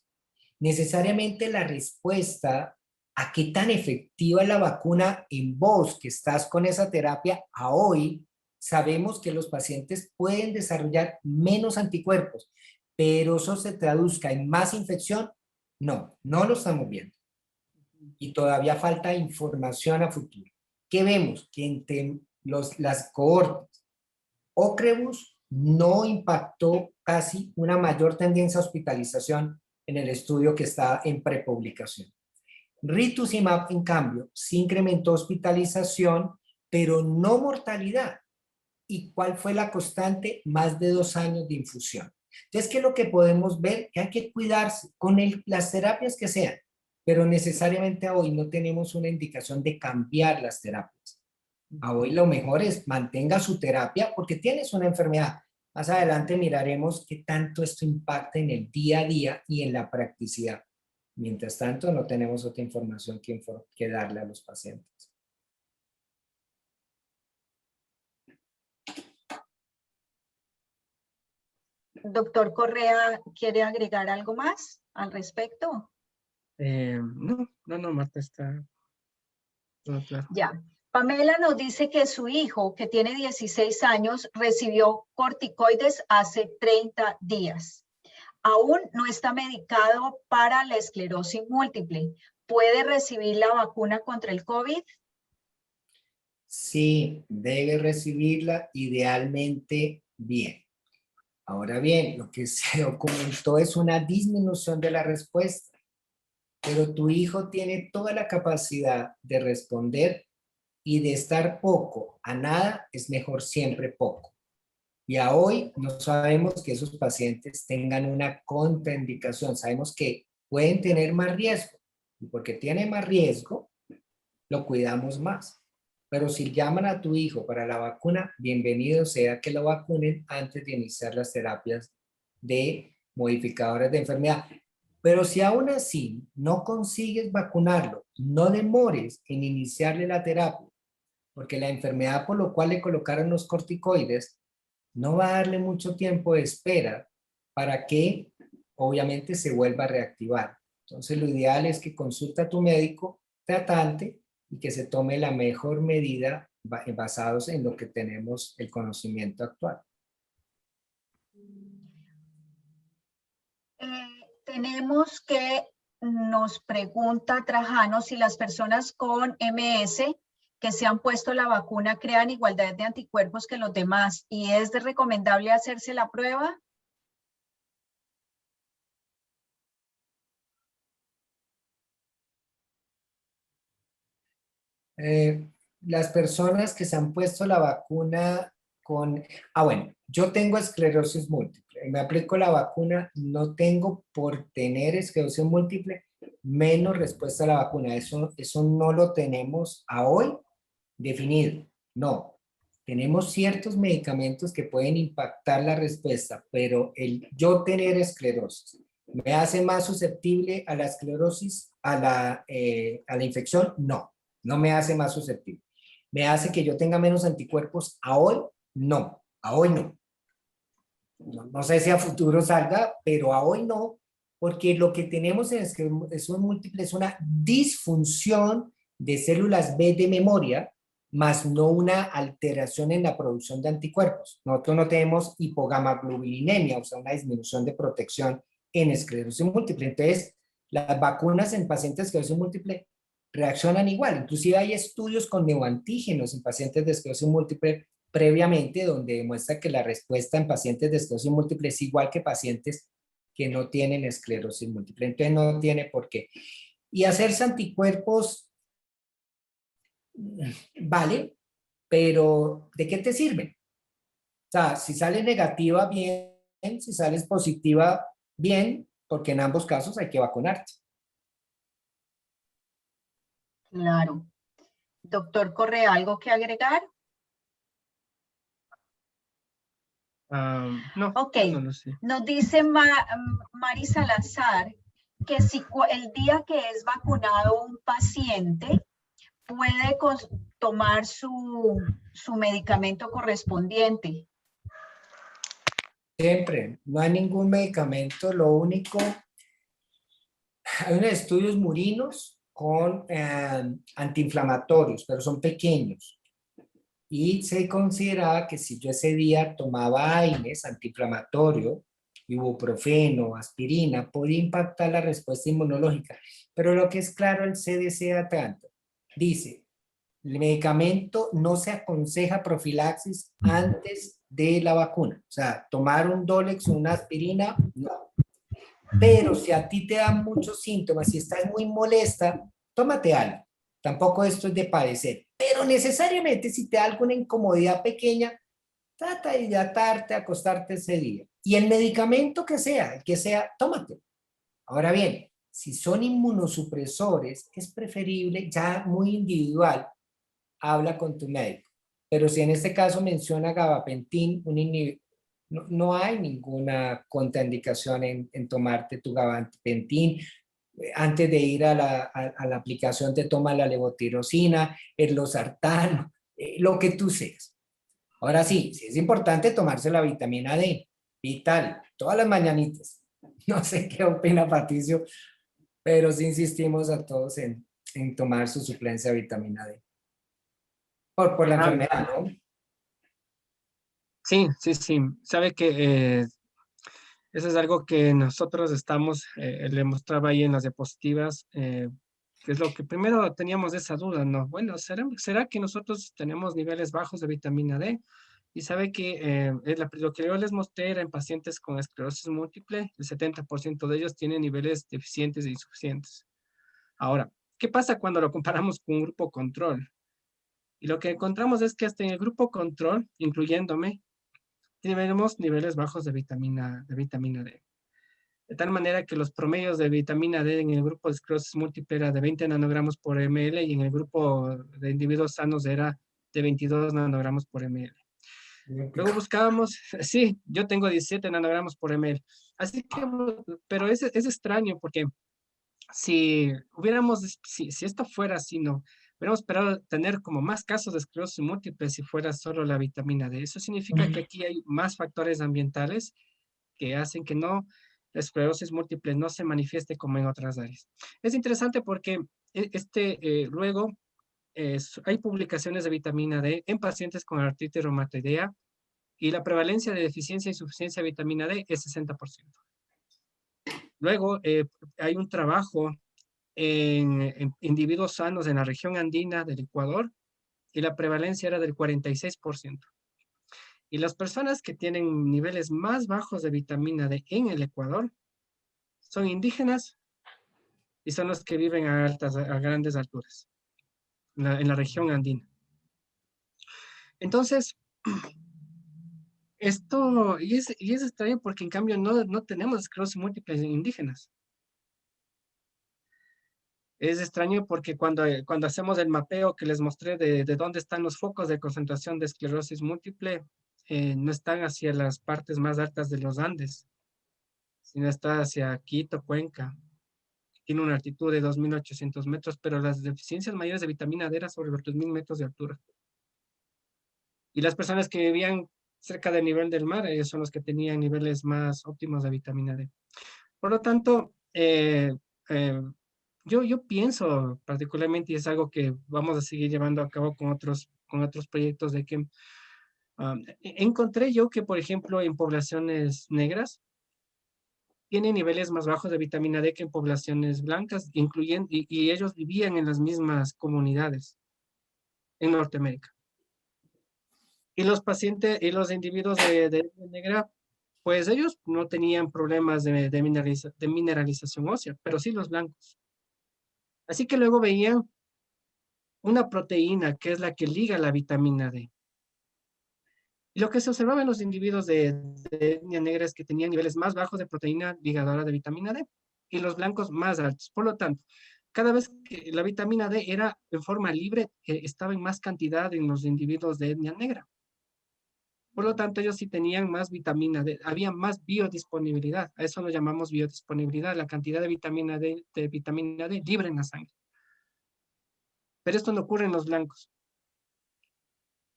Necesariamente la respuesta a qué tan efectiva es la vacuna en vos que estás con esa terapia, a hoy sabemos que los pacientes pueden desarrollar menos anticuerpos, pero eso se traduzca en más infección. No lo estamos viendo. Y todavía falta información a futuro. ¿Qué vemos? Que entre las cohortes, Ocrevus no impactó casi una mayor tendencia a hospitalización en el estudio que está en prepublicación. Rituximab, en cambio, sí incrementó hospitalización, pero no mortalidad. ¿Y cuál fue la constante? Más de 2 años de infusión. Entonces, ¿qué es lo que podemos ver? Que hay que cuidarse con las terapias que sean, pero necesariamente hoy no tenemos una indicación de cambiar las terapias. A hoy lo mejor es mantenga su terapia porque tienes una enfermedad. Más adelante miraremos qué tanto esto impacta en el día a día y en la practicidad. Mientras tanto, no tenemos otra información que darle a los pacientes. Doctor Correa, ¿quiere agregar algo más al respecto? No, Marta, está todo claro. Ya. Pamela nos dice que su hijo, que tiene 16 años, recibió corticoides hace 30 días. Aún no está medicado para la esclerosis múltiple. ¿Puede recibir la vacuna contra el COVID? Sí, debe recibirla idealmente bien. Ahora bien, lo que se documentó es una disminución de la respuesta, pero tu hijo tiene toda la capacidad de responder y de estar poco a nada es mejor siempre poco. Y a hoy no sabemos que esos pacientes tengan una contraindicación, sabemos que pueden tener más riesgo y porque tiene más riesgo, lo cuidamos más. Pero si llaman a tu hijo para la vacuna, bienvenido sea que lo vacunen antes de iniciar las terapias de modificadores de enfermedad. Pero si aún así no consigues vacunarlo, no demores en iniciarle la terapia, porque la enfermedad por lo cual le colocaron los corticoides no va a darle mucho tiempo de espera para que obviamente se vuelva a reactivar. Entonces lo ideal es que consulte a tu médico tratante y que se tome la mejor medida basados en lo que tenemos el conocimiento actual. Tenemos que nos pregunta Trajano si las personas con MS que se han puesto la vacuna crean igualdad de anticuerpos que los demás y es recomendable hacerse la prueba. Las personas que se han puesto la vacuna con... bueno, yo tengo esclerosis múltiple, me aplico la vacuna, no tengo por tener esclerosis múltiple menos respuesta a la vacuna. Eso no lo tenemos a hoy definido. No, tenemos ciertos medicamentos que pueden impactar la respuesta, pero el yo tener esclerosis me hace más susceptible a la esclerosis, a la infección. No me hace más susceptible. ¿Me hace que yo tenga menos anticuerpos a hoy? No, a hoy no. No sé si a futuro salga, pero a hoy no, porque lo que tenemos en esclerosis múltiple es una disfunción de células B de memoria, más no una alteración en la producción de anticuerpos. Nosotros no tenemos hipogamaglobulinemia, o sea, una disminución de protección en esclerosis múltiple. Entonces, las vacunas en pacientes de esclerosis múltiple reaccionan igual. Inclusive hay estudios con neoantígenos en pacientes de esclerosis múltiple previamente donde demuestra que la respuesta en pacientes de esclerosis múltiple es igual que pacientes que no tienen esclerosis múltiple. Entonces no tiene por qué. Y hacerse anticuerpos, vale, pero ¿de qué te sirve? O sea, si sales negativa, bien, si sales positiva, bien, porque en ambos casos hay que vacunarte. Claro. Doctor Correa, ¿algo que agregar? No, Ok, no sé. nos dice Mari Salazar que si el día que es vacunado un paciente puede tomar su medicamento correspondiente. Siempre, no hay ningún medicamento, lo único, hay unos estudios murinos con antiinflamatorios, pero son pequeños. Y se consideraba que si yo ese día tomaba AINES, antiinflamatorio, ibuprofeno, aspirina, podía impactar la respuesta inmunológica. Pero lo que es claro, el CDC Atlanta dice, el medicamento no se aconseja profilaxis antes de la vacuna. O sea, tomar un Dolex o una aspirina, no. Pero si a ti te dan muchos síntomas, si estás muy molesta, tómate algo. Tampoco esto es de padecer. Pero necesariamente si te da alguna incomodidad pequeña, trata de hidratarte, acostarte ese día. Y el medicamento que sea, el que sea, tómate. Ahora bien, si son inmunosupresores, es preferible, ya muy individual, habla con tu médico. Pero si en este caso menciona gabapentin, no hay ninguna contraindicación en tomarte tu gabapentin. Antes de ir a la aplicación te toma la levotirosina, el losartán, lo que tú seas. Ahora sí, sí es importante tomarse la vitamina D, vital, todas las mañanitas. No sé qué opina Patricio, pero sí insistimos a todos en tomar su suplencia de vitamina D. Por la Ah, enfermedad, ¿no? sí, sí, sí. Sabe que eso es algo que nosotros estamos, le mostraba ahí en las diapositivas, que es lo que primero teníamos esa duda, ¿no? Bueno, ¿será que nosotros tenemos niveles bajos de vitamina D? Y sabe que lo que yo les mostré era en pacientes con esclerosis múltiple, el 70% de ellos tienen niveles deficientes e insuficientes. Ahora, ¿qué pasa cuando lo comparamos con un grupo control? Y lo que encontramos es que hasta en el grupo control, incluyéndome, tenemos niveles bajos de vitamina D. De tal manera que los promedios de vitamina D en el grupo de esclerosis múltiple era de 20 nanogramos por ml y en el grupo de individuos sanos era de 22 nanogramos por ml. Luego buscábamos, sí, yo tengo 17 nanogramos por ml. Así que, pero es extraño porque si si esto fuera así, no, hubiéramos esperado tener como más casos de esclerosis múltiple si fuera solo la vitamina D. Eso significa que aquí hay más factores ambientales que hacen que la esclerosis múltiple no se manifieste como en otras áreas. Es interesante porque luego hay publicaciones de vitamina D en pacientes con artritis reumatoidea y la prevalencia de deficiencia y insuficiencia de vitamina D es 60%. Luego hay un trabajo en individuos sanos en la región andina del Ecuador y la prevalencia era del 46%. Y las personas que tienen niveles más bajos de vitamina D en el Ecuador son indígenas y son los que viven a grandes alturas en la región andina. Entonces, y es extraño porque en cambio no tenemos esclerosis múltiple en indígenas. Es extraño porque cuando hacemos el mapeo que les mostré de dónde están los focos de concentración de esclerosis múltiple, no están hacia las partes más altas de los Andes, sino está hacia Quito, Cuenca. Tiene una altitud de 2.800 metros, pero las deficiencias mayores de vitamina D eran sobre los 3.000 metros de altura. Y las personas que vivían cerca del nivel del mar, ellos son los que tenían niveles más óptimos de vitamina D. Por lo tanto, yo pienso particularmente, y es algo que vamos a seguir llevando a cabo con otros proyectos, de que encontré yo que, por ejemplo, en poblaciones negras, tienen niveles más bajos de vitamina D que en poblaciones blancas, y ellos vivían en las mismas comunidades en Norteamérica. Y los pacientes y los individuos de etnia negra, pues ellos no tenían problemas de mineralización ósea, pero sí los blancos. Así que luego veían una proteína que es la que liga la vitamina D. Y lo que se observaba en los individuos de etnia negra es que tenían niveles más bajos de proteína ligadora de vitamina D y los blancos más altos. Por lo tanto, cada vez que la vitamina D era en forma libre, estaba en más cantidad en los individuos de etnia negra. Por lo tanto, ellos sí tenían más vitamina D, había más biodisponibilidad. A eso lo llamamos biodisponibilidad, la cantidad de vitamina D libre en la sangre. Pero esto no ocurre en los blancos.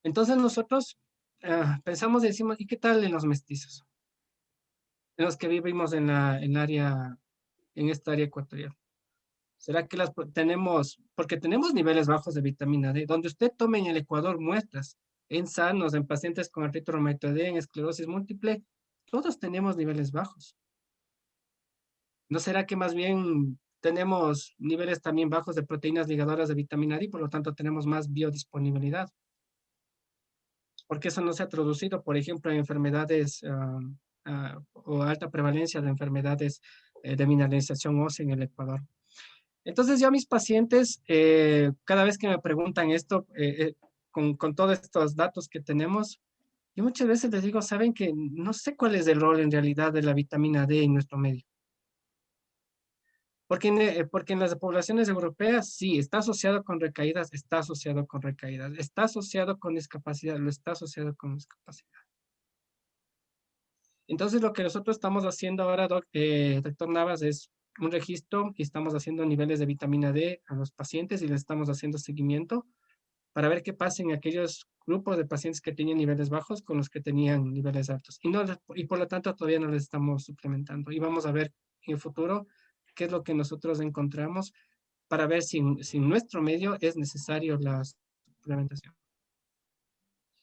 Entonces nosotros pensamos y decimos, ¿y qué tal en los mestizos? En los que vivimos en esta área ecuatorial. ¿Será que porque tenemos niveles bajos de vitamina D? Donde usted tome en el Ecuador muestras, en sanos, en pacientes con artritis reumatoidea, en esclerosis múltiple, todos tenemos niveles bajos. ¿No será que más bien tenemos niveles también bajos de proteínas ligadoras de vitamina D, por lo tanto tenemos más biodisponibilidad? Porque eso no se ha traducido, por ejemplo, en enfermedades o alta prevalencia de enfermedades de mineralización ósea en el Ecuador. Entonces yo a mis pacientes, cada vez que me preguntan esto, con todos estos datos que tenemos, yo muchas veces les digo, saben que no sé cuál es el rol en realidad de la vitamina D en nuestro medio. Porque en las poblaciones europeas sí, está asociado con recaídas, está asociado con recaídas, está asociado con discapacidad, lo está asociado con discapacidad. Entonces, lo que nosotros estamos haciendo ahora, doctor Navas, es un registro y estamos haciendo niveles de vitamina D a los pacientes y les estamos haciendo seguimiento para ver qué pasa en aquellos grupos de pacientes que tenían niveles bajos con los que tenían niveles altos. Y por lo tanto todavía no les estamos suplementando. Y vamos a ver en el futuro qué es lo que nosotros encontramos para ver si en nuestro medio es necesario la suplementación.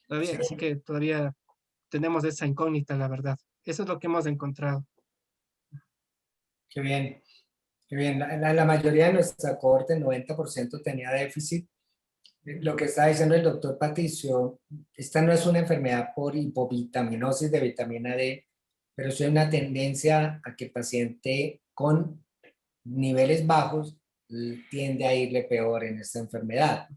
Todavía, Sí. así que todavía tenemos esa incógnita, la verdad. Eso es lo que hemos encontrado. Qué bien, qué bien. La mayoría de nuestra cohorte, el 90% tenía déficit. Lo que está diciendo el doctor Patricio, esta no es una enfermedad por hipovitaminosis de vitamina D, pero es una tendencia a que el paciente con niveles bajos tiende a irle peor en esta enfermedad.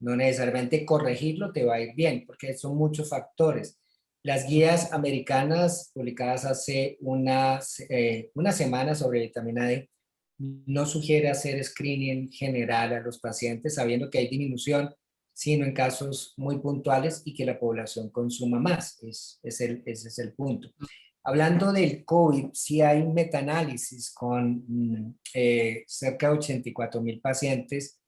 No necesariamente corregirlo te va a ir bien, porque son muchos factores. Las guías americanas publicadas hace una semana sobre vitamina D no sugiere hacer screening general a los pacientes sabiendo que hay disminución, sino en casos muy puntuales y que la población consuma más. Ese es el punto. Hablando del COVID, sí hay metaanálisis con cerca de 84,000 pacientes,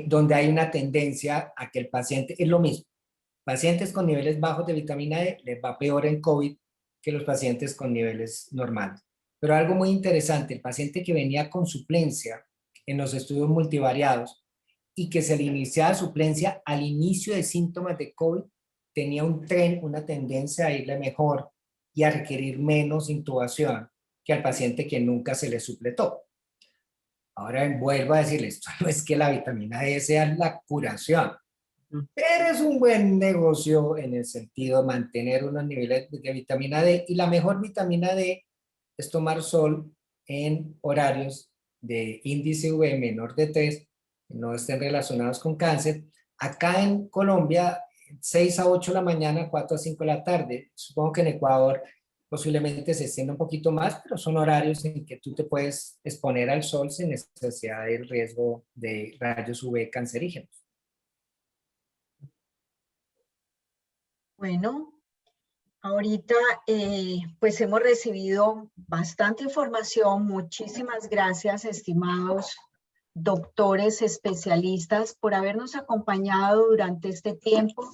donde hay una tendencia a que el paciente, es lo mismo, pacientes con niveles bajos de vitamina D les va peor en COVID que los pacientes con niveles normales. Pero algo muy interesante, el paciente que venía con suplencia en los estudios multivariados y que se le iniciaba suplencia al inicio de síntomas de COVID, tenía una tendencia a irle mejor y a requerir menos intubación que al paciente que nunca se le supletó. Ahora vuelvo a decirles, esto no es que la vitamina D sea la curación, pero es un buen negocio en el sentido de mantener unos niveles de vitamina D, y la mejor vitamina D es tomar sol en horarios de índice UV menor de 3, que no estén relacionados con cáncer. Acá en Colombia, 6 a 8 de la mañana, 4 a 5 de la tarde. Supongo que en Ecuador posiblemente se extienda un poquito más, pero son horarios en que tú te puedes exponer al sol sin necesidad del riesgo de rayos UV cancerígenos. Bueno, ahorita pues hemos recibido bastante información. Muchísimas gracias, estimados doctores especialistas, por habernos acompañado durante este tiempo,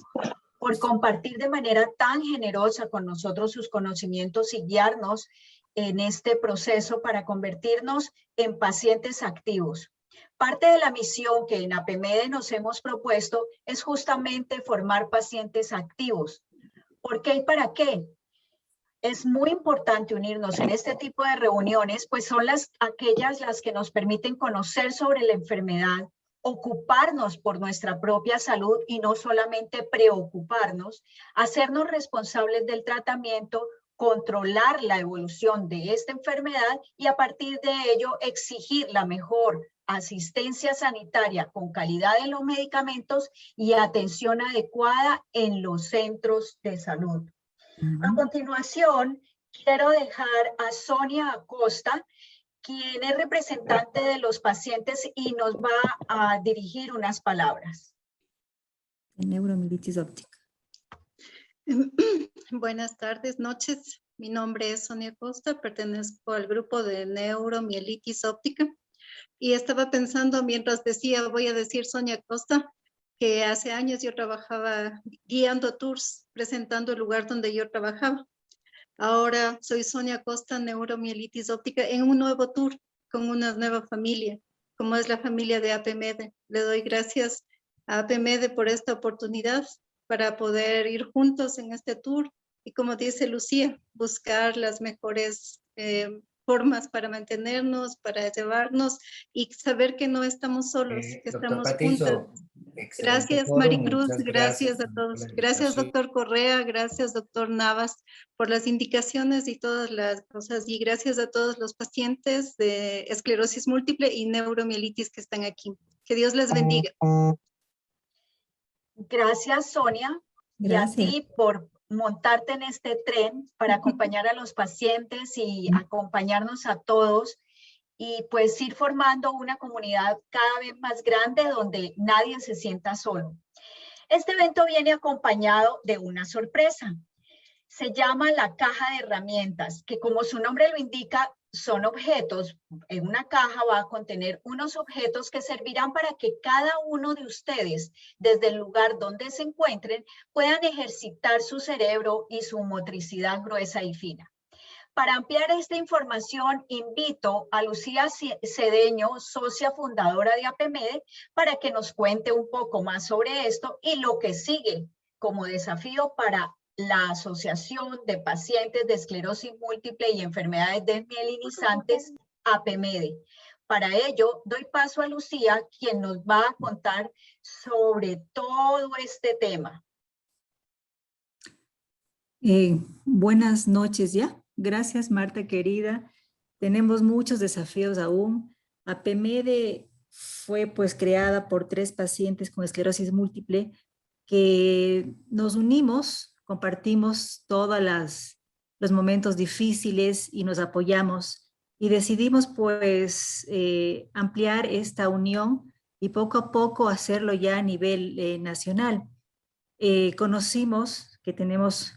por compartir de manera tan generosa con nosotros sus conocimientos y guiarnos en este proceso para convertirnos en pacientes activos. Parte de la misión que en APMED nos hemos propuesto es justamente formar pacientes activos. ¿Por qué y para qué? Es muy importante unirnos en este tipo de reuniones, pues son aquellas las que nos permiten conocer sobre la enfermedad, ocuparnos por nuestra propia salud y no solamente preocuparnos, hacernos responsables del tratamiento, controlar la evolución de esta enfermedad y a partir de ello exigir la mejor asistencia sanitaria con calidad en los medicamentos y atención adecuada en los centros de salud. A continuación, quiero dejar a Sonia Acosta, quien es representante de los pacientes y nos va a dirigir unas palabras. Neuromielitis óptica. Buenas tardes, noches. Mi nombre es Sonia Acosta, pertenezco al grupo de neuromielitis óptica y estaba pensando mientras decía, voy a decir Sonia Acosta, que hace años yo trabajaba guiando tours, presentando el lugar donde yo trabajaba. Ahora soy Sonia Acosta, neuromielitis óptica, en un nuevo tour, con una nueva familia, como es la familia de APMED. Le doy gracias a APMED por esta oportunidad para poder ir juntos en este tour y, como dice Lucía, buscar las mejores formas para mantenernos, para llevarnos y saber que no estamos solos, que estamos juntos. Gracias, Maricruz, gracias a todos. Gracias, doctor Correa, gracias, doctor Navas, por las indicaciones y todas las cosas. Y gracias a todos los pacientes de esclerosis múltiple y neuromielitis que están aquí. Que Dios les bendiga. Gracias, Sonia, Gracias. y a ti por montarte en este tren para acompañar a los pacientes y acompañarnos a todos. Y pues ir formando una comunidad cada vez más grande donde nadie se sienta solo. Este evento viene acompañado de una sorpresa. Se llama la caja de herramientas, que como su nombre lo indica, son objetos. En una caja va a contener unos objetos que servirán para que cada uno de ustedes, desde el lugar donde se encuentren, puedan ejercitar su cerebro y su motricidad gruesa y fina. Para ampliar esta información, invito a Lucía Cedeño, socia fundadora de APMED, para que nos cuente un poco más sobre esto y lo que sigue como desafío para la Asociación de Pacientes de Esclerosis Múltiple y Enfermedades Desmielinizantes, APMED. Para ello, doy paso a Lucía, quien nos va a contar sobre todo este tema. Buenas noches ya. Gracias, Marta querida. Tenemos muchos desafíos aún. APMED fue pues creada por 3 pacientes con esclerosis múltiple que nos unimos, compartimos todos los momentos difíciles y nos apoyamos y decidimos pues ampliar esta unión y poco a poco hacerlo ya a nivel nacional. Conocimos que tenemos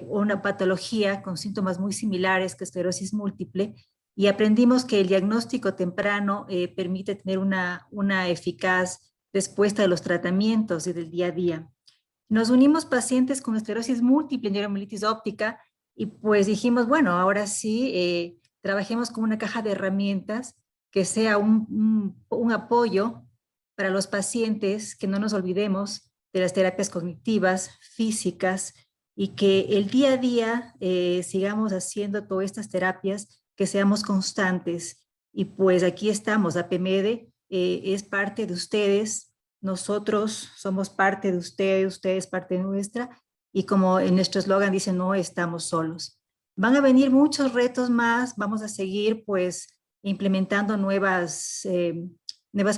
una patología con síntomas muy similares que esclerosis múltiple y aprendimos que el diagnóstico temprano permite tener una eficaz respuesta de los tratamientos y del día a día. Nos unimos pacientes con esclerosis múltiple y neuromielitis óptica y pues dijimos, bueno, ahora sí, trabajemos con una caja de herramientas que sea un apoyo para los pacientes, que no nos olvidemos de las terapias cognitivas, físicas, y que el día a día sigamos haciendo todas estas terapias, que seamos constantes. Y pues aquí estamos, APMED es parte de ustedes, nosotros somos parte de ustedes parte de nuestra, y como en nuestro eslogan dice, no estamos solos. Van a venir muchos retos más, vamos a seguir pues implementando nuevas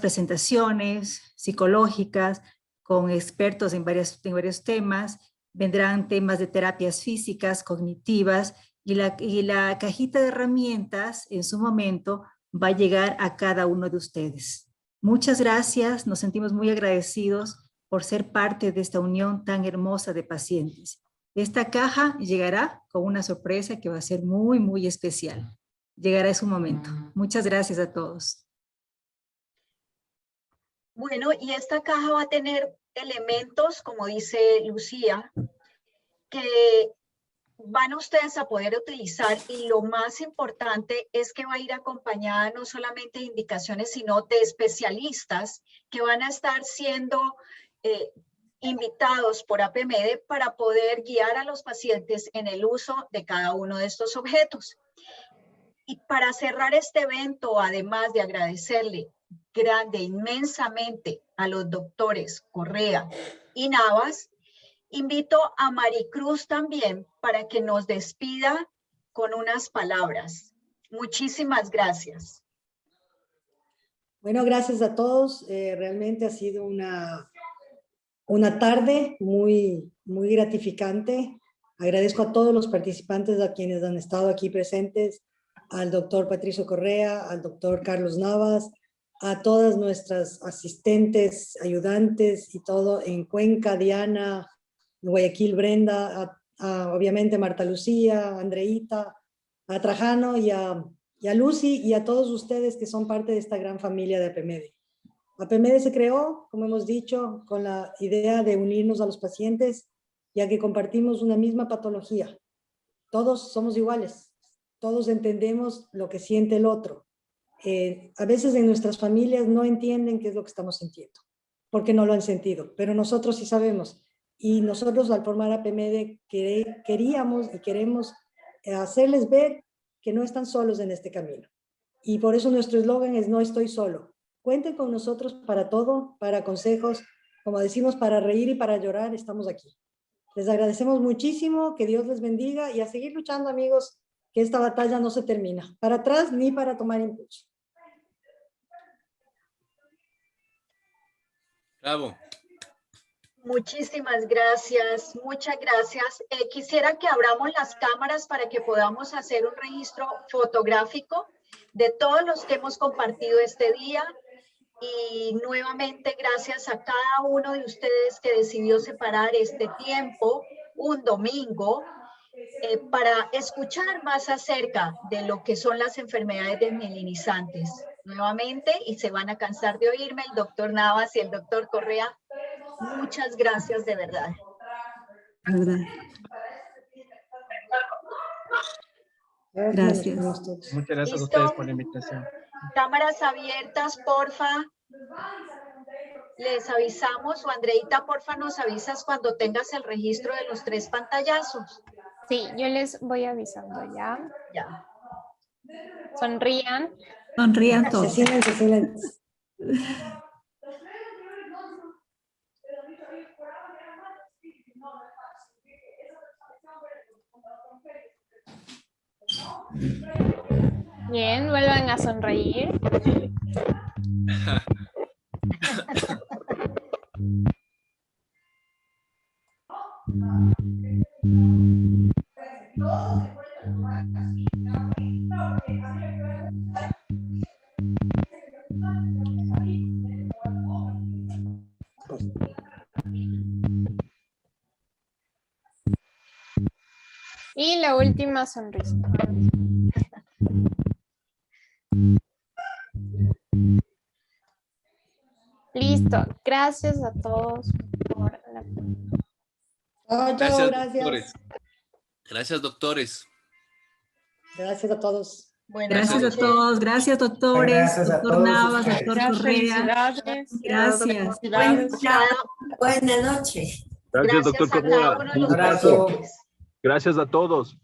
presentaciones psicológicas con expertos en varios temas. Vendrán temas de terapias físicas, cognitivas, y la cajita de herramientas en su momento va a llegar a cada uno de ustedes. Muchas gracias, nos sentimos muy agradecidos por ser parte de esta unión tan hermosa de pacientes. Esta caja llegará con una sorpresa que va a ser muy, muy especial. Llegará en su momento. Muchas gracias a todos. Bueno, y esta caja va a tener elementos, como dice Lucía, que van ustedes a poder utilizar, y lo más importante es que va a ir acompañada no solamente de indicaciones, sino de especialistas que van a estar siendo invitados por APMED para poder guiar a los pacientes en el uso de cada uno de estos objetos. Y para cerrar este evento, además de agradecerle inmensamente a los doctores Correa y Navas, invito a Maricruz también para que nos despida con unas palabras. Muchísimas gracias. Bueno, gracias a todos. Realmente ha sido una tarde muy, muy gratificante. Agradezco a todos los participantes, a quienes han estado aquí presentes, al doctor Patricio Correa, al doctor Carlos Navas, a todas nuestras asistentes, ayudantes y todo en Cuenca, Diana, Guayaquil, Brenda, obviamente Marta Lucía, Andreita, a Trajano y a Lucy y a todos ustedes que son parte de esta gran familia de APMED. APMED se creó, como hemos dicho, con la idea de unirnos a los pacientes, ya que compartimos una misma patología. Todos somos iguales, todos entendemos lo que siente el otro. A veces en nuestras familias no entienden qué es lo que estamos sintiendo, porque no lo han sentido, pero nosotros sí sabemos. Y nosotros al formar APMED queríamos y queremos hacerles ver que no están solos en este camino. Y por eso nuestro eslogan es no estoy solo. Cuenten con nosotros para todo, para consejos, como decimos, para reír y para llorar, estamos aquí. Les agradecemos muchísimo, que Dios les bendiga y a seguir luchando, amigos, que esta batalla no se termina, para atrás ni para tomar impulso. Bravo. Muchísimas gracias, muchas gracias. Quisiera que abramos las cámaras para que podamos hacer un registro fotográfico de todos los que hemos compartido este día. Y nuevamente gracias a cada uno de ustedes que decidió separar este tiempo, un domingo, para escuchar más acerca de lo que son las enfermedades desmielinizantes. Nuevamente, y se van a cansar de oírme, el doctor Navas y el doctor Correa, muchas gracias de verdad. Gracias. Muchas gracias a ¿Listo? ustedes por la invitación. Cámaras abiertas, porfa. Les avisamos, o Andreita, porfa, nos avisas cuando tengas el registro de los 3 pantallazos. Sí, yo les voy avisando ya. Ya. Sonrían. Sonrían todos. Silencio, silencio. Bien, vuelvan a sonreír. Y la última sonrisa. Listo. Gracias a todos por la... Chao, chao, Gracias, gracias. doctores. Gracias, doctores. Gracias a todos. Buenas Gracias a noches. todos. Gracias, doctores. Gracias a Doctor todos Navas, ustedes. doctor Correa. Gracias. Buenas noches. Gracias, doctor Gracias a cada Correa. uno de los Un abrazo. pacientes. Gracias a todos.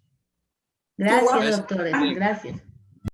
Gracias, Gracias. doctores. Gracias.